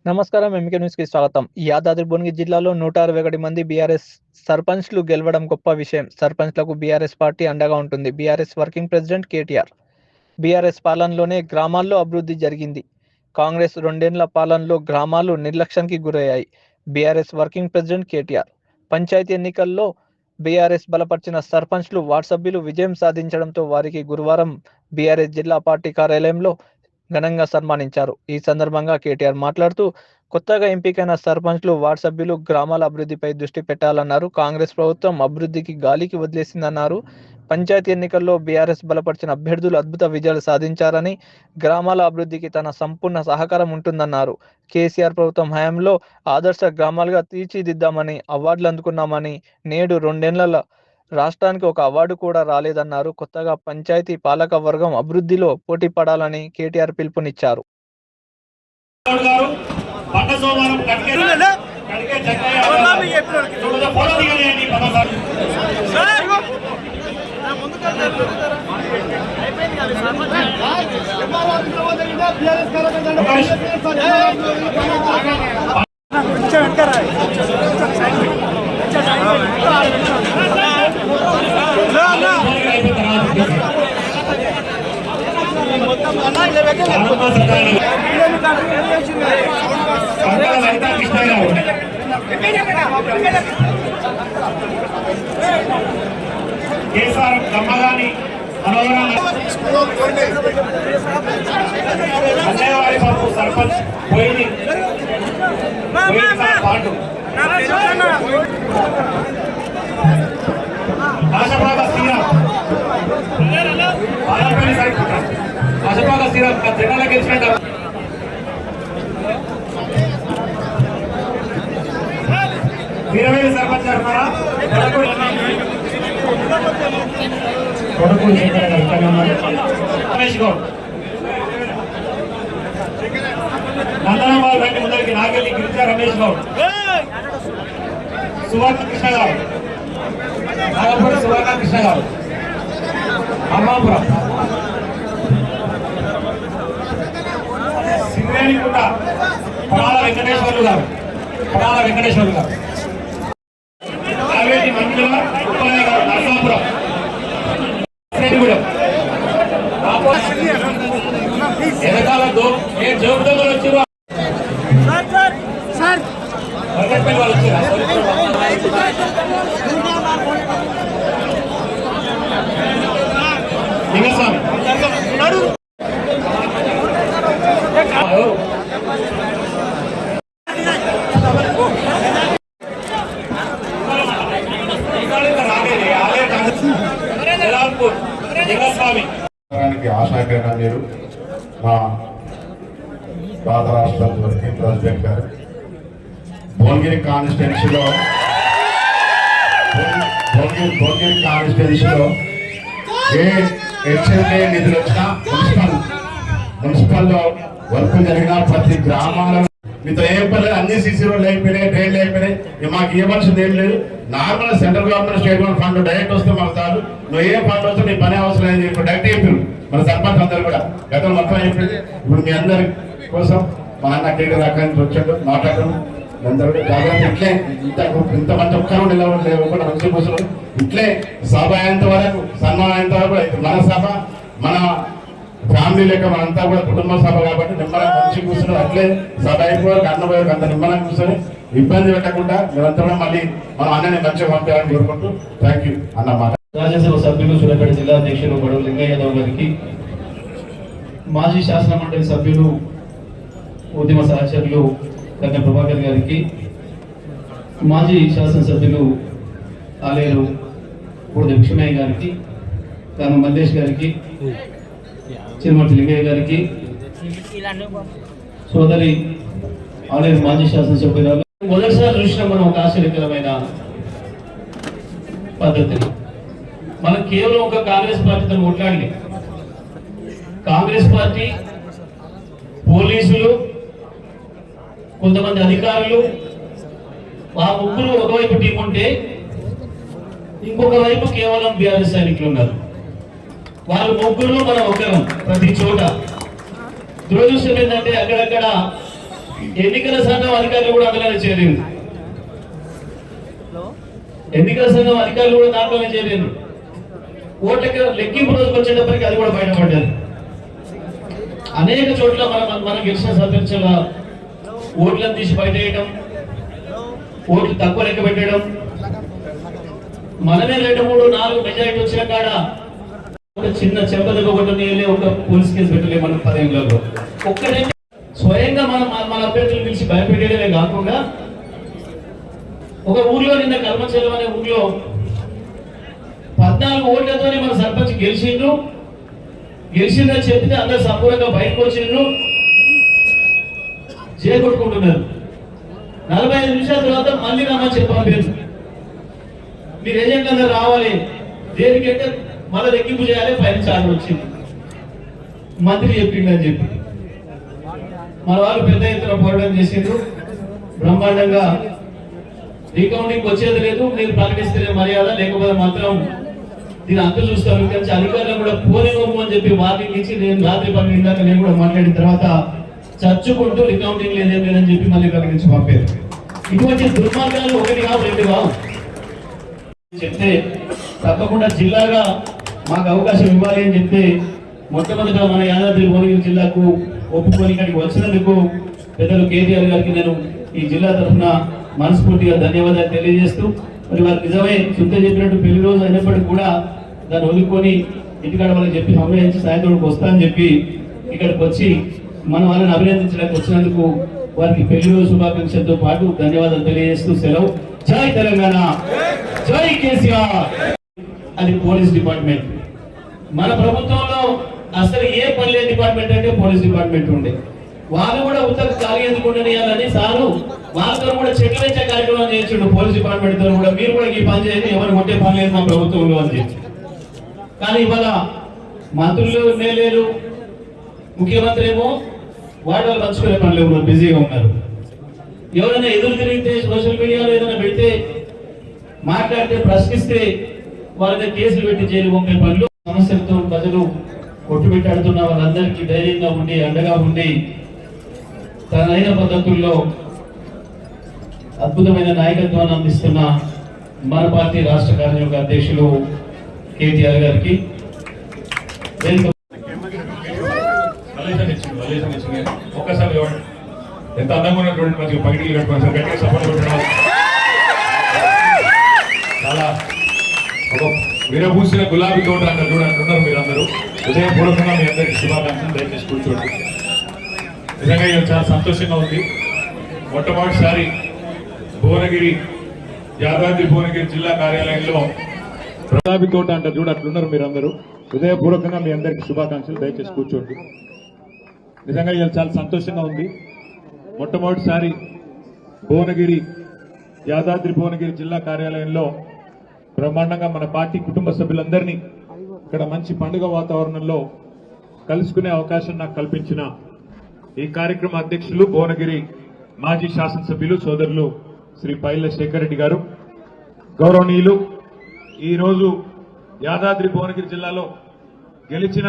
నమస్కారం. ఎంకే న్యూస్‌కి స్వాగతం. యాదాద్రి భువనగిరి జిల్లాలో 161 మంది బీఆర్ఎస్ సర్పంచ్‌లు గెలవడం గొప్ప విషయం. సర్పంచ్‌లకు బీఆర్ఎస్ పార్టీ అండగా ఉంటుంది. BRS working president KTR. BRS పాలనలోనే గ్రామాల్లో అభివృద్ధి జరిగింది. కాంగ్రెస్ 2 ఏళ్ల పాలనలో గ్రామాలు నిర్లక్ష్యానికి గురయ్యాయి. BRS working president KTR. Panchayat ఎన్నికల్లో బీఆర్ఎస్ బలపరిచిన సర్పంచ్‌లు, వార్డు సభ్యులు విజయం సాధించడంతో వారికి గురువారం బీఆర్ఎస్ జిల్లా పార్టీ కార్యాలయంలో ఘనంగా సన్మానించారు. ఈ సందర్భంగా కేటీఆర్ మాట్లాడుతూ, కొత్తగా ఎంపికైన సర్పంచ్లు, వార్డు సభ్యులు గ్రామాల అభివృద్ధిపై దృష్టి పెట్టాలన్నారు. కాంగ్రెస్ ప్రభుత్వం అభివృద్ధికి గాలికి వదిలేసిందన్నారు. పంచాయతీ ఎన్నికల్లో బీఆర్ఎస్ బలపరిచిన అభ్యర్థులు అద్భుత విజయాలు సాధించారని, గ్రామాల అభివృద్ధికి తన సంపూర్ణ సహకారం ఉంటుందన్నారు. కేసీఆర్ ప్రభుత్వం హయాంలో ఆదర్శ గ్రామాలుగా తీర్చిదిద్దామని అవార్డులు అందుకున్నామని, నేడు 2 ఏళ్ల రాష్ట్రానికి ఒక అవార్డు కూడా రాలేదన్నారు. కొత్తగా పంచాయతీ పాలక వర్గం అభివృద్ధిలో పోటీ పడాలని కేటీఆర్ పిలుపునిచ్చారు. కేసీఆర్ కమ్మగాని అన్నయ్యవారి బాబు సర్పంచ్ పోయింది పాటు ఆశపాక శ్రీరామ్ ఆలపల్లి సరిపోతాం ఆశపాక శ్రీరామ్ జనాల గెలిచినట్టు వీరవేలి సర్పంచ్ అంటున్నారా రమేష్ గౌడ్ నందనాబాద్ వెంట ముందరికి నాగల్లి గిరిజా రమేష్ గౌడ్ సువర్ణ కృష్ణ గారు నాగపూడి సువర్ణ కృష్ణ గారు అమ్మాపురం సింగరేణికుంట పడాల వెంకటేశ్వర్లు గారు కావేటి మంజుల ఉప్పలయ్య గారు నరసాపురం వెనకాల జోబుదొంగలు వచ్చారు వాళ్ళు లింగస్వామి ఆశాకరణ మీరు మా భారత రాష్ట్ర వర్కింగ్ ప్రెసిడెంట్ గారు భువనగిరి కాన్స్టిట్యున్సీలో ఏ హెచ్ఎంఏ నిధులు వచ్చినా మున్సిపల్లో వర్క్ జరిగినా ప్రతి గ్రామాలలో మీతో ఏం పర్లేదు, అన్ని సీసీ రోడ్లు అయిపోయినాయి, డ్రైన్లు అయిపోయినాయి, మాకు ఇవ్వాల్సింది ఏం లేదు. Normal central government state government fund direct వస్తే మాకు చాలు, నువ్వు ఏ ఫండ్ వస్తే నీ పని అవసరం లేదని చెప్పి డైరెక్ట్ చెప్పారు మన సర్పంచ్ అందరూ కూడా. గతంలో మొత్తం అయిపోయింది. ఇప్పుడు మీ అందరి కోసం మా అన్న కేటీఆర్ అక్కడి నుంచి వచ్చాడు మాట్లాడడం అందరూ జాగ్రత్త. ఇట్లే ఇంతమంది ఒక్కరు నిలవకుండా మంచి కూర్చున్నారు. ఇట్లే సభ అయ్యేంత వరకు, సన్మానం అయ్యేంత వరకు మన సభ, మన ఫ్యామిలీ లెక్క మనంతా కూడా కుటుంబ సభ కాబట్టి నిమ్మలంగా మంచి కూర్చున్నారు. అట్లే సభ అయిపోయారు, అన్నపోయారు, అంత నిమ్మలంగా కూర్చొని ఇబ్బంది పెట్టకుండా మీరంతా మళ్ళీ మనం అన్నని మంచిగా పంపించాలని కోరుకుంటూ థ్యాంక్ యూ అన్నమాట. రాజ్యసభ సభ్యులు, సూర్యాపేట జిల్లా అధ్యక్షులు బడుగు లింగయ్య యాదవ్ గారికి, మాజీ శాసన మండలి సభ్యులు, ఉద్యమ సహచరులు కన్నె ప్రభాకర్ గారికి, మాజీ శాసనసభ్యులు ఆలేరు బూడిద విష్ణయ్య గారికి, కాను మల్లేష్ గారికి, చిరుమర్తి లింగయ్య గారికి, సోదరి ఆలేరు మాజీ శాసనసభ్యురాలు. మొదటిసారి చూసిన మనం ఒక ఆశ్చర్యకరమైన పద్ధతిని మనం కేవలం ఒక కాంగ్రెస్ పార్టీతో కొట్లాడి, కాంగ్రెస్ పార్టీ, పోలీసులు, కొంతమంది అధికారులు, ఆ ముగ్గురు ఒకవైపు టీం ఉంటే ఇంకొక వైపు కేవలం బీఆర్ఎస్ సైనికులు ఉన్నారు. వాళ్ళు ముగ్గురు మనం ఒకరం ప్రతి చోట. దురదృష్టం ఏంటంటే అక్కడక్కడ ఎన్నికల సంఘం అధికారులు కూడా అందులోనే చేరింది. ఎన్నికల సంఘం అధికారులు కూడా దాంట్లోనే చేరింది. ఓట్ల లెక్కింపు రోజుకి వచ్చేటప్పటికి అది కూడా బయటపడ్డది. అనేక చోట్ల మనం గెలిచిన సర్పంచుల ఓట్లను తీసి బయట వేయడం, ఓట్లు తక్కువ లెక్క పెట్టడం, మనమే 2, 3, 4 మెజారిటీ వచ్చిన కాడ చిన్న చెంపదగ్గ ఒకటి ఒక పోలీస్ కేసు పెట్టలేము. మనం 10 ఏళ్ళలో ఒక్కటే స్వయంగా మన అభ్యర్థులు పిలిచి భయపెట్టేయడమే కాకుండా ఒక ఊర్లో నిన్న కల్మచెల్లం అనే ఊర్లో 14 ఓట్లతో మన సర్పంచ్ గెలిచిందని చెప్తే అందరు సంపూర్ణంగా బయటకు వచ్చిండ్రు, చేకొట్టుకుంటున్నారు. 45 నిమిషాల తర్వాత మళ్ళీ రమ్మని చెప్పాలి, మీరు ఏజెంట్లు అందరూ రావాలి, దేనికంటే మళ్ళీ లెక్కింపు చేయాలి, పైన చాలు వచ్చింది మంత్రి చెప్పిండని చెప్పి మన వాళ్ళు పెద్ద ఎత్తున పోరాటం చేసిండ్రు. బ్రహ్మాండంగా రీకౌంటింగ్ వచ్చేది లేదు, మీరు ప్రకటిస్తే మర్యాద, లేకపోతే మాత్రం దీని అంతా చూస్తాను. కానీ అధికారులు కూడా పోలేము అని చెప్పి వార్నింగ్ ఇచ్చి నేను రాత్రి 12 దాకా నేను కూడా మాట్లాడిన తర్వాత చర్చుకుంటూ రికౌంటింగ్ లేదేం లేదని చెప్పి మళ్ళీ ప్రకటించి పంపారు. ఇటువంటి దుర్మార్గాలు 1 కావు 2 కావు చెప్తే తప్పకుండా జిల్లాగా మాకు అవకాశం ఇవ్వాలి అని చెప్తే మొట్టమొదట మన యాదాద్రి భువనగిరి జిల్లాకు ఒప్పుకొని ఇక్కడికి వచ్చినందుకు పెద్దలు కేటీఆర్ గారికి నేను ఈ జిల్లా తరఫున మనస్ఫూర్తిగా ధన్యవాదాలు తెలియజేస్తూ, మరి వారు నిజమే శుద్ధ చెప్పినట్టు పెళ్లి రోజు అయినప్పటికీ కూడా దాన్ని వదులుకొని ఇంటికాడ వాళ్ళకి చెప్పి అభినందించి సాయంత్రం వస్తా అని చెప్పి ఇక్కడికి వచ్చి మన వాళ్ళని అభినందించడానికి వచ్చినందుకు వారికి పెళ్లి రోజు శుభాకాంక్షలతో పాటు ధన్యవాదాలు తెలియజేస్తూ సెలవు. జై తెలంగాణ, జై కేసీఆర్. అది పోలీస్ డిపార్ట్మెంట్. మన ప్రభుత్వంలో అసలు ఏ పని లేని డిపార్ట్మెంట్ అంటే పోలీస్ డిపార్ట్మెంట్ ఉండే. వాళ్ళు కూడా ఉత్తర ఖాళీ ఎందుకు ఉండనియాలని సారు వాళ్ళతో కూడా చెట్లు పెంచే కార్యక్రమం చేయించండు. పోలీస్ డిపార్ట్మెంట్ తో కూడా మీరు కూడా ఈ పని చేయండి, ఎవరు కొట్టే పని లేదు మా ప్రభుత్వంలో అని చెప్పి. కానీ ఇవాళ మంత్రులు ఎమ్మెల్యేలు ముఖ్యమంత్రి ఏమో వాళ్ళు పంచుకునే పనులు బిజీగా ఉన్నారు. ఎవరైనా ఎదురు తిరిగితే సోషల్ మీడియాలో ఏదైనా పెడితే మాట్లాడితే ప్రశ్నిస్తే వాళ్ళ మీద కేసులు పెట్టి జైలు పంపే పనులు. సమస్యలతో ప్రజలు కొట్టుబెట్టాడుతున్న వాళ్ళందరికీ ధైర్యంగా ఉండి అండగా ఉండి తనైన పద్ధతుల్లో అద్భుతమైన నాయకత్వాన్ని అందిస్తున్న మన పార్టీ రాష్ట్ర కార్యవర్గ అధ్యక్షులు కేటీఆర్ గారికి ఒక్కసారి ఎంత అందంగా ఉన్నటువంటి మంచి పగిడి కట్టుకోవాలి, గట్టిగా సపోర్ట్ పెట్టడం, చాలా ఒక విరబూసిన గులాబీ తోట అంటారు చూడంటున్నారు. మీరందరూ హృదయపూర్వకంగా మీ అందరికీ శుభాకాంక్షలు. దయచేసి కూర్చోండి. నిజంగా ఇది చాలా సంతోషంగా ఉంది. మొట్టమొదటిసారి భువనగిరి యాదాద్రి భువనగిరి జిల్లా కార్యాలయంలో గులాబీ తోట అంటారు చూడట్లున్నారు. మీరందరూ హృదయపూర్వకంగా మీ అందరికీ శుభాకాంక్షలు. దయచేసి కూర్చోండి. నిజంగా ఇది చాలా సంతోషంగా ఉంది. మొట్టమొదటిసారి భువనగిరి యాదాద్రి భువనగిరి జిల్లా కార్యాలయంలో బ్రహ్మాండంగా మన పార్టీ కుటుంబ సభ్యులందరినీ ఇక్కడ మంచి పండుగ వాతావరణంలో కలుసుకునే అవకాశం నాకు కల్పించిన ఈ కార్యక్రమ అధ్యక్షులు భువనగిరి మాజీ శాసనసభ్యులు సోదరులు శ్రీ పైల శేఖర్ రెడ్డి గారు, గౌరవనీయులు ఈరోజు యాదాద్రి భువనగిరి జిల్లాలో గెలిచిన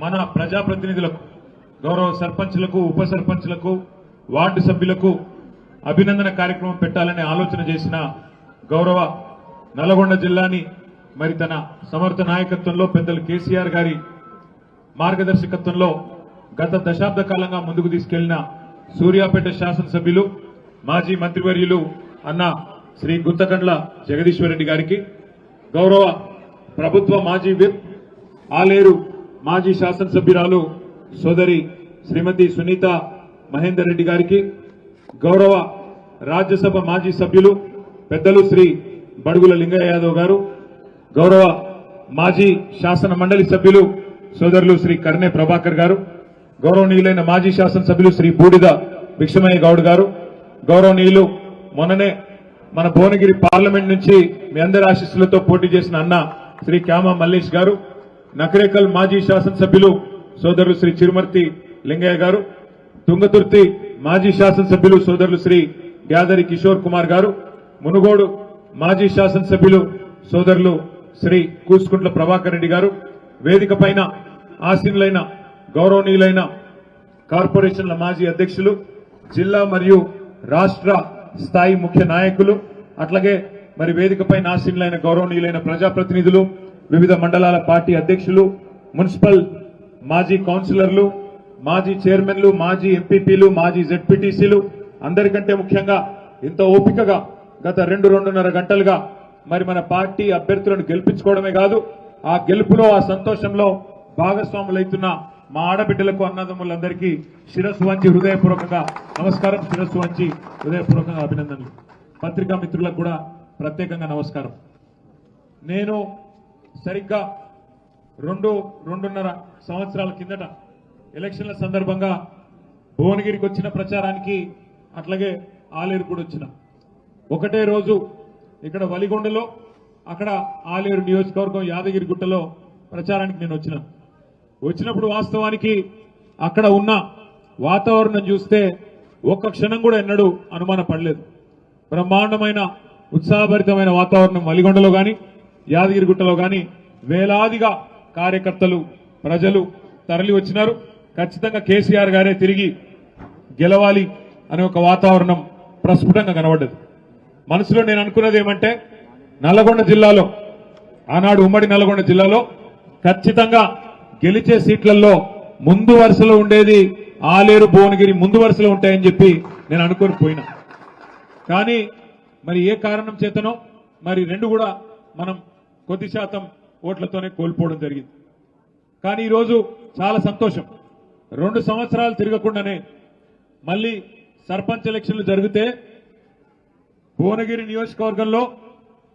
మన ప్రజాప్రతినిధులకు, గౌరవ సర్పంచ్లకు, ఉప సర్పంచ్లకు, వార్డు సభ్యులకు అభినందన కార్యక్రమం పెట్టాలనే ఆలోచన చేసిన గౌరవ నల్గొండ జిల్లాని మరి తన సమర్థ నాయకత్వంలో పెద్దలు కేసీఆర్ గారి మార్గదర్శకత్వంలో గత దశాబ్ద కాలంగా ముందుకు తీసుకెళ్లిన సూర్యాపేట శాసనసభ్యులు మాజీ మంత్రివర్యులు అన్న శ్రీ గుత్తకండ్ల జగదీశ్వర్ రెడ్డి గారికి, గౌరవ ప్రభుత్వ మాజీ విప్ ఆలేరు మాజీ శాసనసభ్యురాలు సోదరి శ్రీమతి సునీత మహేందర్ రెడ్డి గారికి, గౌరవ రాజ్యసభ మాజీ సభ్యులు పెద్దలు శ్రీ బడుగుల లింగయ్య యాదవ్ గారు, గౌరవ మాజీ శాసన మండలి సభ్యులు సోదరులు శ్రీ కర్ణే ప్రభాకర్ గారు, గౌరవనీయులైన మాజీ శాసనసభ్యులు శ్రీ బూడిద భిక్షమయ్య గౌడ్ గారు, గౌరవనీయులు మొన్ననే మన భువనగిరి పార్లమెంట్ నుంచి మీ అందరి ఆశీస్సులతో పోటీ చేసిన అన్న శ్రీ క్యామ మల్లేష్ గారు, నకరేకల్ మాజీ శాసనసభ్యులు సోదరులు శ్రీ చిరుమర్తి లింగయ్య గారు, తుంగతుర్తి మాజీ శాసనసభ్యులు సోదరులు శ్రీ గ్యాదరి కిషోర్ కుమార్ గారు, మునుగోడు మాజీ శాసనసభ్యులు సోదరులు శ్రీ కూసుకుంట్ల ప్రభాకర్ రెడ్డి గారు, వేదిక పైన ఆసీనులైన గౌరవనీయులైన కార్పొరేషన్ల మాజీ అధ్యక్షులు జిల్లా మరియు రాష్ట్ర స్థాయి ముఖ్య నాయకులు, అట్లాగే మరి వేదికపై ఆసీనులైన గౌరవనీయులైన ప్రజాప్రతినిధులు, వివిధ మండలాల పార్టీ అధ్యక్షులు, మున్సిపల్ మాజీ కౌన్సిలర్లు, మాజీ చైర్మన్లు, మాజీ ఎంపీపీలు, మాజీ జెడ్పీటీసీలు, అందరికంటే ముఖ్యంగా ఇంత ఓపికగా గత 2-2.5 గంటలుగా మరి మన పార్టీ అభ్యర్థులను గెలిపించుకోవడమే కాదు, ఆ గెలుపులో ఆ సంతోషంలో భాగస్వాములైతున్న మా ఆడబిడ్డలకు, అన్నదమ్ములందరికీ శిరస్సు వంచి హృదయపూర్వకంగా నమస్కారం, శిరస్సు వంచి హృదయపూర్వకంగా అభినందనలు. పత్రికా మిత్రులకు కూడా ప్రత్యేకంగా నమస్కారం. నేను సరిగ్గా 2-2.5 సంవత్సరాల కిందట ఎలక్షన్ల సందర్భంగా భువనగిరికి వచ్చిన ప్రచారానికి, అట్లాగే ఆలేరు కూడా వచ్చిన ఒకటే రోజు ఇక్కడ వలిగొండలో, అక్కడ ఆలేరు నియోజకవర్గం యాదగిరిగుట్టలో ప్రచారానికి నేను వచ్చినప్పుడు వాస్తవానికి అక్కడ ఉన్న వాతావరణం చూస్తే ఒక్క క్షణం కూడా ఎన్నడూ అనుమానం పడలేదు. బ్రహ్మాండమైన ఉత్సాహభరితమైన వాతావరణం వలిగొండలో గాని యాదగిరిగుట్టలో గాని వేలాదిగా కార్యకర్తలు, ప్రజలు తరలి వచ్చినారు. ఖచ్చితంగా కేసీఆర్ గారే తిరిగి గెలవాలి అనే ఒక వాతావరణం ప్రస్ఫుటంగా కనబడ్డది. మనసులో నేను అనుకున్నది ఏమంటే, నల్లగొండ జిల్లాలో, ఆనాడు ఉమ్మడి నల్లగొండ జిల్లాలో ఖచ్చితంగా గెలిచే సీట్లలో ముందు వరుసలో ఉండేది ఆలేరు, భువనగిరి ముందు వరుసలో ఉంటాయని చెప్పి నేను అనుకొని పోయినా. కానీ మరి ఏ కారణం చేతనో మరి 2 కూడా మనం కొద్ది శాతం ఓట్లతోనే కోల్పోవడం జరిగింది. కానీ ఈరోజు చాలా సంతోషం, 2 సంవత్సరాలు తిరగకుండానే మళ్ళీ సర్పంచ్ ఎలక్షన్లు జరిగితే భువనగిరి నియోజకవర్గంలో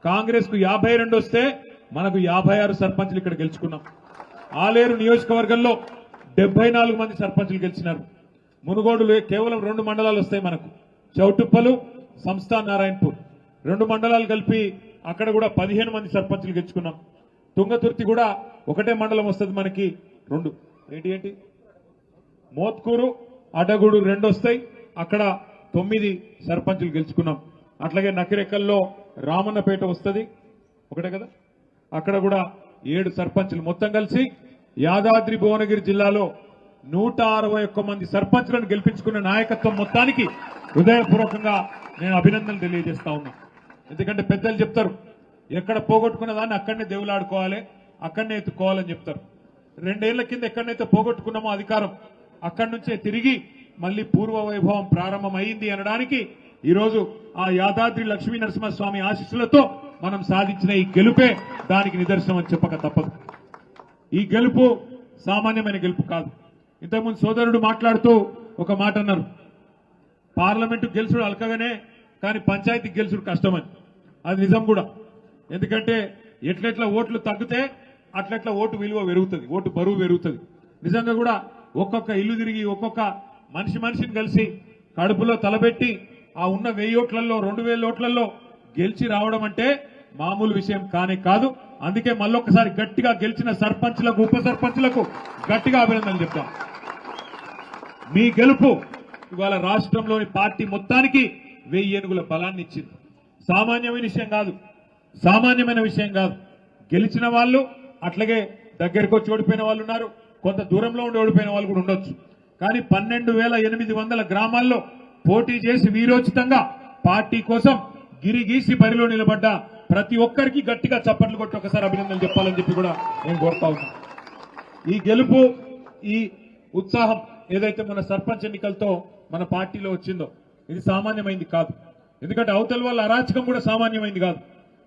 కాంగ్రెస్ కు 52 వస్తే మనకు 56 సర్పంచ్లు ఇక్కడ గెలుచుకున్నాం. ఆలేరు నియోజకవర్గంలో 74 మంది సర్పంచ్లు గెలిచినారు. మునుగోడులో కేవలం 2 మండలాలు వస్తాయి మనకు, చౌటుప్పలు, సంస్థాన్ నారాయణపూర్ 2 మండలాలు కలిపి అక్కడ కూడా 15 మంది సర్పంచ్లు గెలుచుకున్నాం. తుంగతుర్తి కూడా ఒకటే మండలం వస్తుంది మనకి, 2 ఏంటి మోత్కూరు, అడగూడు 2 వస్తాయి, అక్కడ 9 సర్పంచ్లు గెలుచుకున్నాం. అట్లాగే నకిరెక్కల్లో రామన్నపేట వస్తుంది, ఒకటే కదా, అక్కడ కూడా 7 సర్పంచ్లు. మొత్తం కలిసి యాదాద్రి భువనగిరి జిల్లాలో 161 మంది సర్పంచ్లను గెలిపించుకున్న నాయకత్వం మొత్తానికి హృదయపూర్వకంగా నేను అభినందనలు తెలియజేస్తా ఉన్నా. ఎందుకంటే పెద్దలు చెప్తారు, ఎక్కడ పోగొట్టుకున్న దాన్ని అక్కడనే దేవులాడుకోవాలి, అక్కడనే ఎత్తుకోవాలని చెప్తారు. 2 ఏళ్ల కింద ఎక్కడనైతే పోగొట్టుకున్నామో అధికారం, అక్కడి నుంచే తిరిగి మళ్లీ పూర్వ వైభవం ప్రారంభమైంది అనడానికి ఈరోజు ఆ యాదాద్రి లక్ష్మీ నరసింహస్వామి ఆశీస్సులతో మనం సాధించిన ఈ గెలుపే దానికి నిదర్శనం అని చెప్పక తప్పదు. ఈ గెలుపు సామాన్యమైన గెలుపు కాదు. ఇంతకుముందు సోదరుడు మాట్లాడుతూ ఒక మాట అన్నారు, పార్లమెంటు గెలుచుడు అలకగానే కానీ పంచాయతీ గెలుచుడు కష్టమని. అది నిజం కూడా. ఎందుకంటే ఎట్లెట్లా ఓట్లు తగ్గితే అట్లెట్లా ఓటు విలువ పెరుగుతుంది, ఓటు బరువు పెరుగుతుంది. నిజంగా కూడా ఒక్కొక్క ఇల్లు తిరిగి ఒక్కొక్క మనిషిని కలిసి కడుపులో తలబెట్టి ఆ ఉన్న 1000 ఓట్లలో 2000 ఓట్లలో గెలిచి రావడం అంటే మామూలు విషయం కానే కాదు. అందుకే మళ్ళొక్కసారి గట్టిగా గెలిచిన సర్పంచ్లకు, ఉప సర్పంచ్లకు గట్టిగా అభినందనలు చెప్తాం. మీ గెలుపు ఇవాళ రాష్ట్రంలోని పార్టీ మొత్తానికి 1000 ఏనుగుల బలాన్ని ఇచ్చింది. సామాన్యమైన విషయం కాదు. గెలిచిన వాళ్ళు అట్లాగే దగ్గరకు వచ్చి ఓడిపోయిన వాళ్ళు ఉన్నారు, కొంత దూరంలో ఉండి ఓడిపోయిన వాళ్ళు కూడా ఉండొచ్చు. కానీ 12,800 గ్రామాల్లో పోటీ చేసి వీరోచితంగా పార్టీ కోసం గిరిగీసి బరిలో నిలబడ్డ ప్రతి ఒక్కరికి గట్టిగా చప్పట్లు కొట్టి ఒకసారి అభినందనలు చెప్పాలని చెప్పి కూడా నేను కోరుతా ఉన్నా. ఈ గెలుపు, ఈ ఉత్సాహం ఏదైతే మన సర్పంచ్ ఎన్నికలతో మన పార్టీలో వచ్చిందో ఇది సామాన్యమైంది కాదు. ఎందుకంటే అవతల వాళ్ళ అరాచకం కూడా సామాన్యమైంది కాదు.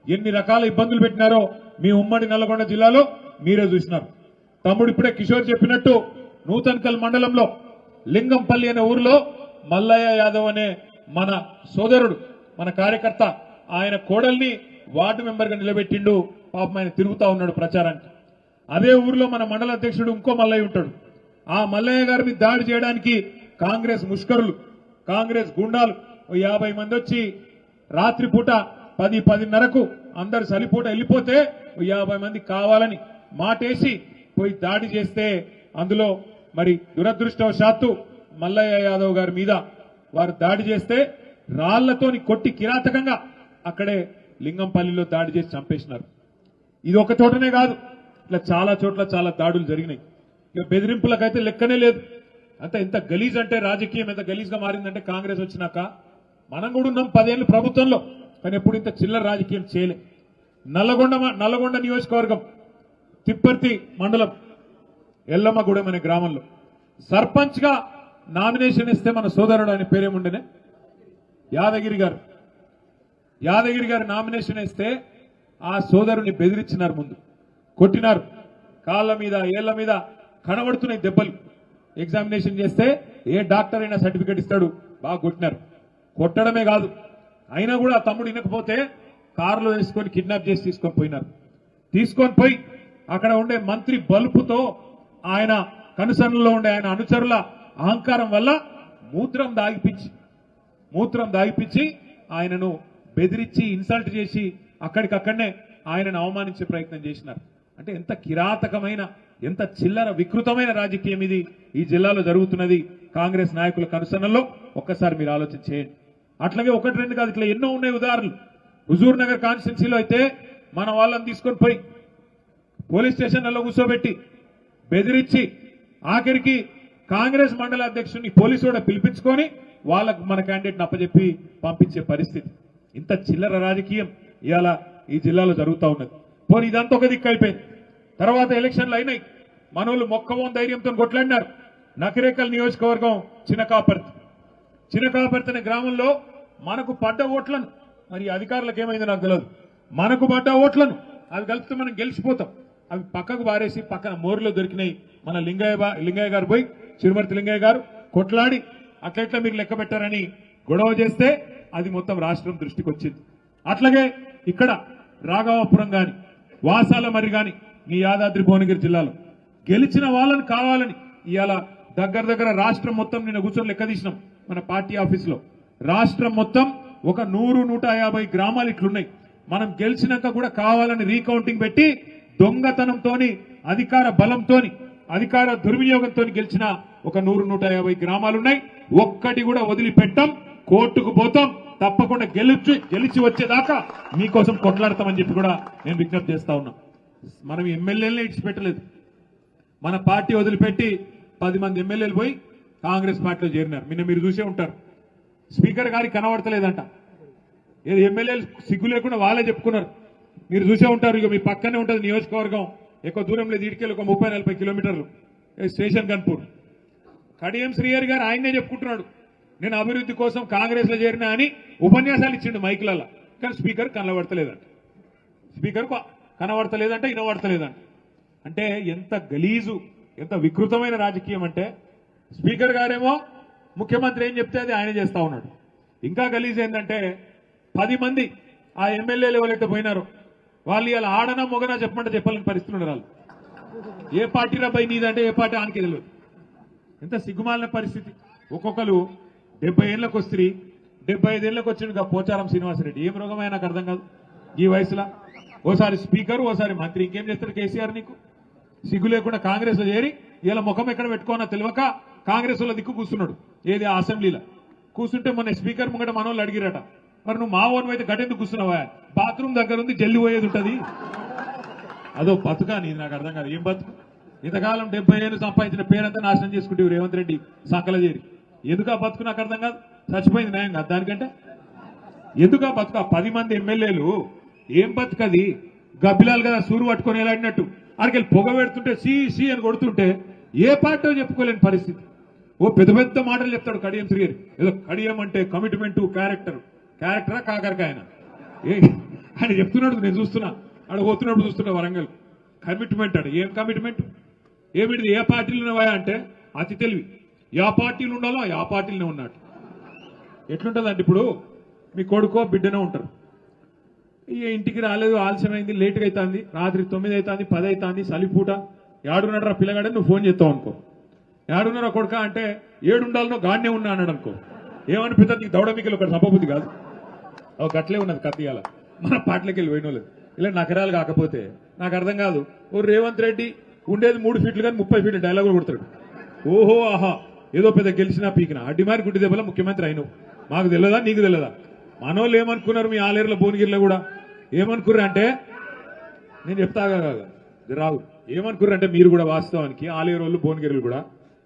ఎన్ని రకాల ఇబ్బందులు పెట్టినారో మీ ఉమ్మడి నల్లగొండ జిల్లాలో మీరే చూసినారు. తమ్ముడు ఇప్పుడే కిషోర్ చెప్పినట్టు నూతన్కల్ మండలంలో లింగంపల్లి అనే ఊరిలో మల్లయ్య యాదవ్ అనే మన సోదరుడు, మన కార్యకర్త, ఆయన కోడల్ని వార్డు మెంబర్ గా నిలబెట్టిండు. పాపం ఆయన తిరుగుతా ఉన్నాడు ప్రచారానికి. అదే ఊరిలో మన మండల అధ్యక్షుడు ఇంకో మల్లయ్య ఉంటాడు. ఆ మల్లయ్య గారి మీద దాడి చేయడానికి కాంగ్రెస్ ముష్కరులు, కాంగ్రెస్ గుండాలు 50 మంది వచ్చి రాత్రిపూట 10-10:30కు అందరు సలిపూట వెళ్ళిపోతే 50 మంది కావాలని మాటేసి పోయి దాడి చేస్తే అందులో మరి దురదృష్టవశాత్తు మల్లయ్య యాదవ్ గారి మీద వారు దాడి చేస్తే రాళ్లతోని కొట్టి కిరాతకంగా అక్కడే లింగంపల్లిలో దాడి చేసి చంపేసినారు. ఇది ఒక చోటనే కాదు, ఇట్లా చాలా చోట్ల చాలా దాడులు జరిగినాయి. ఇక బెదిరింపులకైతే లెక్కనే లేదు. అంత ఎంత గలీజ్ అంటే రాజకీయం ఎంత గలీజ్గా మారిందంటే కాంగ్రెస్ వచ్చినాక మనం కూడా ఉన్నాం 10 ఏళ్ళు ప్రభుత్వంలో, కానీ ఎప్పుడు ఇంత చిల్లర రాజకీయం చేయలే. నల్లగొండ నియోజకవర్గం తిప్పర్తి మండలం ఎల్లమ్మగూడెం అనే గ్రామంలో సర్పంచ్ గా నామినేషన్ ఇస్తే మన సోదరుడు ఆయన పేరేముండేనే యాదగిరి గారు నామినేషన్ ఇస్తే ఆ సోదరుని బెదిరించినారు, ముందు కొట్టినారు, కాళ్ళ మీద ఏళ్ల మీద కనబడుతున్నాయి దెబ్బలు. ఎగ్జామినేషన్ చేస్తే ఏ డాక్టర్ అయినా సర్టిఫికేట్ ఇస్తాడు, బాగా కొట్టినారు. కొట్టడమే కాదు, అయినా కూడా ఆ తమ్ముడు వినకపోతే కారులో వేసుకొని కిడ్నాప్ చేసి తీసుకొని పోయినారు. తీసుకొని పోయి అక్కడ ఉండే మంత్రి బలుపుతో ఆయన కనుసరణలో ఉండే ఆయన అనుచరుల అహంకారం వల్ల మూత్రం దాగిపించి ఆయనను బెదిరించి ఇన్సల్ట్ చేసి అక్కడికక్కడనే ఆయనను అవమానించే ప్రయత్నం చేసినారు. అంటే ఎంత కిరాతకమైన ఎంత చిల్లర వికృతమైన రాజకీయం ఇది ఈ జిల్లాలో జరుగుతున్నది కాంగ్రెస్ నాయకుల కనుసరణలో. ఒక్కసారి మీరు ఆలోచన చేయండి. అట్లాగే 1-2 కాదు, ఇట్లా ఎన్నో ఉన్నాయి ఉదాహరణలు. హుజూర్ నగర్ కాన్స్టిట్యున్సీలో అయితే మన వాళ్ళని తీసుకొని పోయి పోలీస్ స్టేషన్లలో కూర్చోబెట్టి బెదిరించి ఆఖరికి కాంగ్రెస్ మండల అధ్యక్షుడిని పోలీసు కూడా పిలిపించుకొని వాళ్ళకు మన క్యాండిడేట్ని అప్పచెప్పి పంపించే పరిస్థితి. ఇంత చిల్లర రాజకీయం ఇవాళ ఈ జిల్లాలో జరుగుతూ ఉన్నది. పోనీ ఇదంతా ఒక దిక్కు అయిపోయింది. తర్వాత ఎలక్షన్లు అయినాయి, మనోళ్ళు మొక్కవోని ధైర్యంతో కొట్లాడినారు. నకిరేకల్ నియోజకవర్గం చిన్నకాపర్తి అనే గ్రామంలో మనకు పడ్డ ఓట్లను, మరి అధికారులకు ఏమైందో నాకు తెలియదు, మనకు పడ్డ ఓట్లను అవి కలిపితే మనం గెలిచిపోతాం, అవి పక్కకు బారేసి పక్కన మోరులో దొరికినాయి. మన లింగయ్య గారు పోయి చిరుమర్తి లింగయ్య గారు కొట్లాడి అట్లెట్లా మీరు లెక్క పెట్టారని గొడవ చేస్తే అది మొత్తం రాష్ట్రం దృష్టికి వచ్చింది. అట్లాగే ఇక్కడ రాఘవాపురం గాని వాసాల మరి గాని మీ యాదాద్రి భువనగిరి జిల్లాలో గెలిచిన వాళ్ళని కావాలని ఇవాళ దగ్గర రాష్ట్రం మొత్తం నిన్న కూర్చొని లెక్క తీసినాం మన పార్టీ ఆఫీసులో. రాష్ట్రం మొత్తం ఒక 100-150 గ్రామాలు ఇట్లున్నాయి. మనం గెలిచినాక కూడా కావాలని రీకౌంటింగ్ పెట్టి దొంగతనంతోని అధికార బలంతోని అధికార దుర్వినియోగంతో గెలిచిన ఒక 100-150 గ్రామాలున్నాయి. ఒక్కటి కూడా వదిలిపెట్టాం, కోర్టుకు పోతాం, తప్పకుండా గెలిచి వచ్చేదాకా మీకోసం కొట్లాడతామని చెప్పి కూడా నేను విజ్ఞప్తి చేస్తా ఉన్నా. మనం ఎమ్మెల్యేలనే ఇడిచిపెట్టలేదు. మన పార్టీ వదిలిపెట్టి 10 మంది ఎమ్మెల్యేలు పోయి కాంగ్రెస్ పార్టీలో చేరినారు. నిన్న మీరు చూసే ఉంటారు, స్పీకర్ గారికి కనబడతలేదంట. ఏది ఎమ్మెల్యేలు సిగ్గు లేకుండా వాళ్ళే చెప్పుకున్నారు. మీరు చూసే ఉంటారు, ఇక మీ పక్కనే ఉంటుంది నియోజకవర్గం, ఎక్కువ దూరం లేదు, ఇటుకెళ్ళి ఒక 30-40 కిలోమీటర్లు స్టేషన్ గన్పూర్. కడియం శ్రీహరి గారు ఆయనే చెప్పుకుంటున్నాడు, నేను అభివృద్ధి కోసం కాంగ్రెస్ లో చేరినా అని ఉపన్యాసాలు ఇచ్చిండు మైకులలో. కానీ స్పీకర్ కనబడతలేదంట, వినబడతలేదంట. అంటే ఎంత గలీజు, ఎంత వికృతమైన రాజకీయం అంటే స్పీకర్ గారేమో ముఖ్యమంత్రి ఏం చెప్తే అది ఆయన చేస్తా ఉన్నాడు. ఇంకా గలీజ్ ఏంటంటే 10 మంది ఆ ఎమ్మెల్యేలు ఎవరైతే పోయినారో వాళ్ళు ఇలా ఆడనా మొగనా చెప్పమంటే చెప్పాలని పరిస్థితి ఉన్నారు. వాళ్ళు ఏ పార్టీ రాబాయి నీదంటే ఏ పార్టీ ఆనికి తెలియదు. ఎంత సిగ్గుమాలిన పరిస్థితి. ఒక్కొక్కరు 70 ఏళ్ళకి వస్తుంది, 75 ఏళ్ళకి వచ్చిన పోచారం శ్రీనివాసరెడ్డి ఏం రోగమైనా నాకు అర్థం కాదు. ఈ వయసులో ఓసారి స్పీకర్, ఓసారి మంత్రి, ఇంకేం చేస్తాడు కేసీఆర్? నీకు సిగ్గు లేకుండా కాంగ్రెస్ లో చేరి ఇలా ముఖం ఎక్కడ పెట్టుకోనా తెలియక కాంగ్రెస్ లో దిక్కు కూర్చున్నాడు. ఏది ఆ అసెంబ్లీలో కూర్చుంటే మొన్న స్పీకర్ ముంగట మనోళ్ళు అడిగిరట, మరి నువ్వు మా ఓన్ అయితే గట్టెందుకు కూర్చున్నావా? బాత్రూమ్ దగ్గర ఉంది, జల్లి పోయేది ఉంటుంది. అదో బతుకా నీది? నాకు అర్థం కాదు. ఏం బతుకు? ఇంతకాలం 70 ఏళ్ళు సంపాదించిన పేరంతా నాశనం చేసుకుంటే రేవంత్ రెడ్డి సంకల చేరి ఎందుకు ఆ బతుకు? నాకు అర్థం కాదు. చచ్చిపోయింది న్యాయం కాదు దానికంటే. ఎందుకు ఆ బతుకు? 10 మంది ఎమ్మెల్యేలు ఏం బతుకది? గబ్బిలాలు కదా సూరు పట్టుకొని వెళ్ళాడినట్టు అక్కడికి పొగ పెడుతుంటే సి అని కొడుతుంటే ఏ పార్టీ చెప్పుకోలేని పరిస్థితి. ఓ పెద్ద మాటలు చెప్తాడు కడియం శ్రీహరి. ఏదో కడియం అంటే కమిట్మెంట్, క్యారెక్టరా కాకరకాయన ఆయన చెప్తున్నాడు. నేను చూస్తున్నా, అక్కడ పోతున్నప్పుడు చూస్తున్నా వరంగల్. కమిట్మెంట్ అంటే ఏం కమిట్మెంట్? ఏమిటి? ఏ పార్టీలు ఉన్నాయా అంటే అతి తెలివి. యా పార్టీలు ఉండాలో ఆ పార్టీలనే ఉన్నట్టు. ఎట్లుంటుందంటే ఇప్పుడు మీ కొడుకో బిడ్డనే ఉంటారు, ఇంటికి రాలేదు, ఆలస్యమైంది, లేటుగా అవుతుంది, రాత్రి 9 అవుతుంది, 10 అవుతుంది, సలిపూట, ఏడున్నాడు పిల్లగాడని నువ్వు ఫోన్ చేస్తావు అనుకో. ఏడున్నారా కొడుక అంటే 7 ఉండాలనో గాడినే ఉన్నా అన్నాడు అనుకో. ఏమనిపిస్తుంది? నీకు దౌడ మీకలు ఒకటి సంపబుద్ధి కాదు. ఒక అట్లే ఉన్నది కత్తియాల మన పాటలకి వెళ్ళి పోయినోళ్ళు. ఇలా నకరాలు కాకపోతే నాకు అర్థం కాదు. ఓ రేవంత్ రెడ్డి ఉండేది 3 ఫీట్లు కానీ 30 ఫీట్ల డైలాగులు కొడతాడు. ఓహో ఆహా ఏదో పెద్ద గెలిచినా పీకినా అడ్డిమారి గుడ్డి దెబ్బల ముఖ్యమంత్రి అయినవు. మాకు తెలియదా? నీకు తెలియదా? మనోళ్ళు ఏమనుకున్నారు? మీ ఆలేరులో భువనగిరిలో కూడా ఏమనుకుర్రు అంటే, నేను చెప్తాగా రావు, ఏమనుకుర్రు అంటే మీరు కూడా వాస్తవానికి ఆలేరు వాళ్ళు భువనగిరిలు కూడా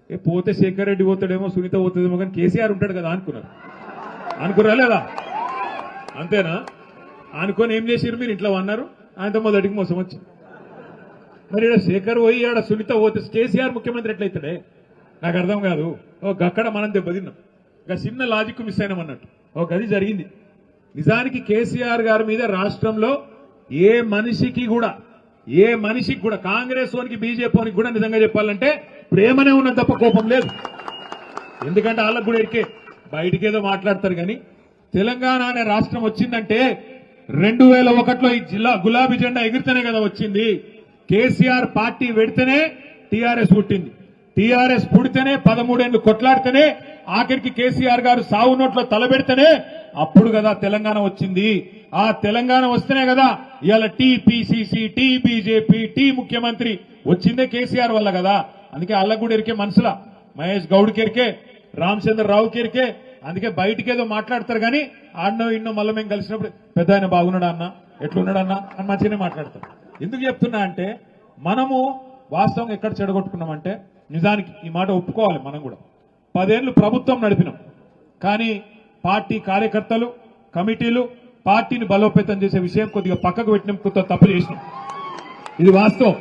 పోతే శేఖర్ రెడ్డి పోతాడేమో, సునీత పోతుందేమో, కానీ కేసీఆర్ ఉంటాడు కదా అనుకున్నారు. అనుకురా లేదా? అంతేనా? అనుకొని ఏం చేసిరు మీరు? ఇంట్లో అన్నారు, ఆయనతో మొదటికి మోసం వచ్చింది. మరి ఇక్కడ శేఖర్ పోయి ఆడ సునీత పోతే కేసీఆర్ ముఖ్యమంత్రి ఎట్లయితాడే? నాకు అర్థం కాదు. అక్కడ మనం దెబ్బతిన్నాం. ఇంకా చిన్న లాజిక్ మిస్ అయినాం అన్నట్టు. అది జరిగింది. నిజానికి కేసీఆర్ గారి మీద రాష్ట్రంలో ఏ మనిషికి కూడా కాంగ్రెస్ వానికి బీజేపీ వానికి కూడా నిజంగా చెప్పాలంటే ప్రేమనే ఉన్నది తప్ప కోపం లేదు. ఎందుకంటే వాళ్ళకు కూడా ఎరికే బయటికి ఏదో మాట్లాడతారు. కానీ తెలంగాణ అనే రాష్ట్రం వచ్చిందంటే 2001లో ఈ జిల్లా గులాబీ జెండా ఎగిరితేనే కదా వచ్చింది. కేసీఆర్ పార్టీ పెడితేనే టీఆర్ఎస్ పుట్టింది. టీఆర్ఎస్ పుడితేనే 13 ఏళ్లు కొట్లాడితేనే ఆఖరికి కేసీఆర్ గారు సావు నోట్లో తలబెడితేనే అప్పుడు కదా తెలంగాణ వచ్చింది. ఆ తెలంగాణ వస్తేనే కదా ఇవాళ టీపీసీసీ, టీ బీజేపీ, టీ ముఖ్యమంత్రి వచ్చిందే కేసీఆర్ వల్ల కదా. అందుకే అల్ల కూడా ఎరికే మనసుల మహేష్ గౌడ్కి ఎరికే, రామచంద్రరావుకి ఎరికే. అందుకే బయటికి ఏదో మాట్లాడతారు కానీ ఆడనో ఇన్నో మళ్ళీ మేము కలిసినప్పుడు పెద్ద ఆయన బాగున్నాడా అన్న, ఎట్లున్నాడన్నా అని మంచిగానే మాట్లాడతారు. ఎందుకు చెప్తున్నా అంటే మనము వాస్తవంగా ఎక్కడ చెడగొట్టుకున్నామంటే నిజానికి ఈ మాట ఒప్పుకోవాలి. మనం కూడా 10 ఏళ్లు ప్రభుత్వం నడిపినాం. కానీ పార్టీ కార్యకర్తలు, కమిటీలు పార్టీని బలోపేతం చేసే విషయం కొద్దిగా పక్కకు పెట్టినాం, కొత్త తప్పులు చేసినాం. ఇది వాస్తవం.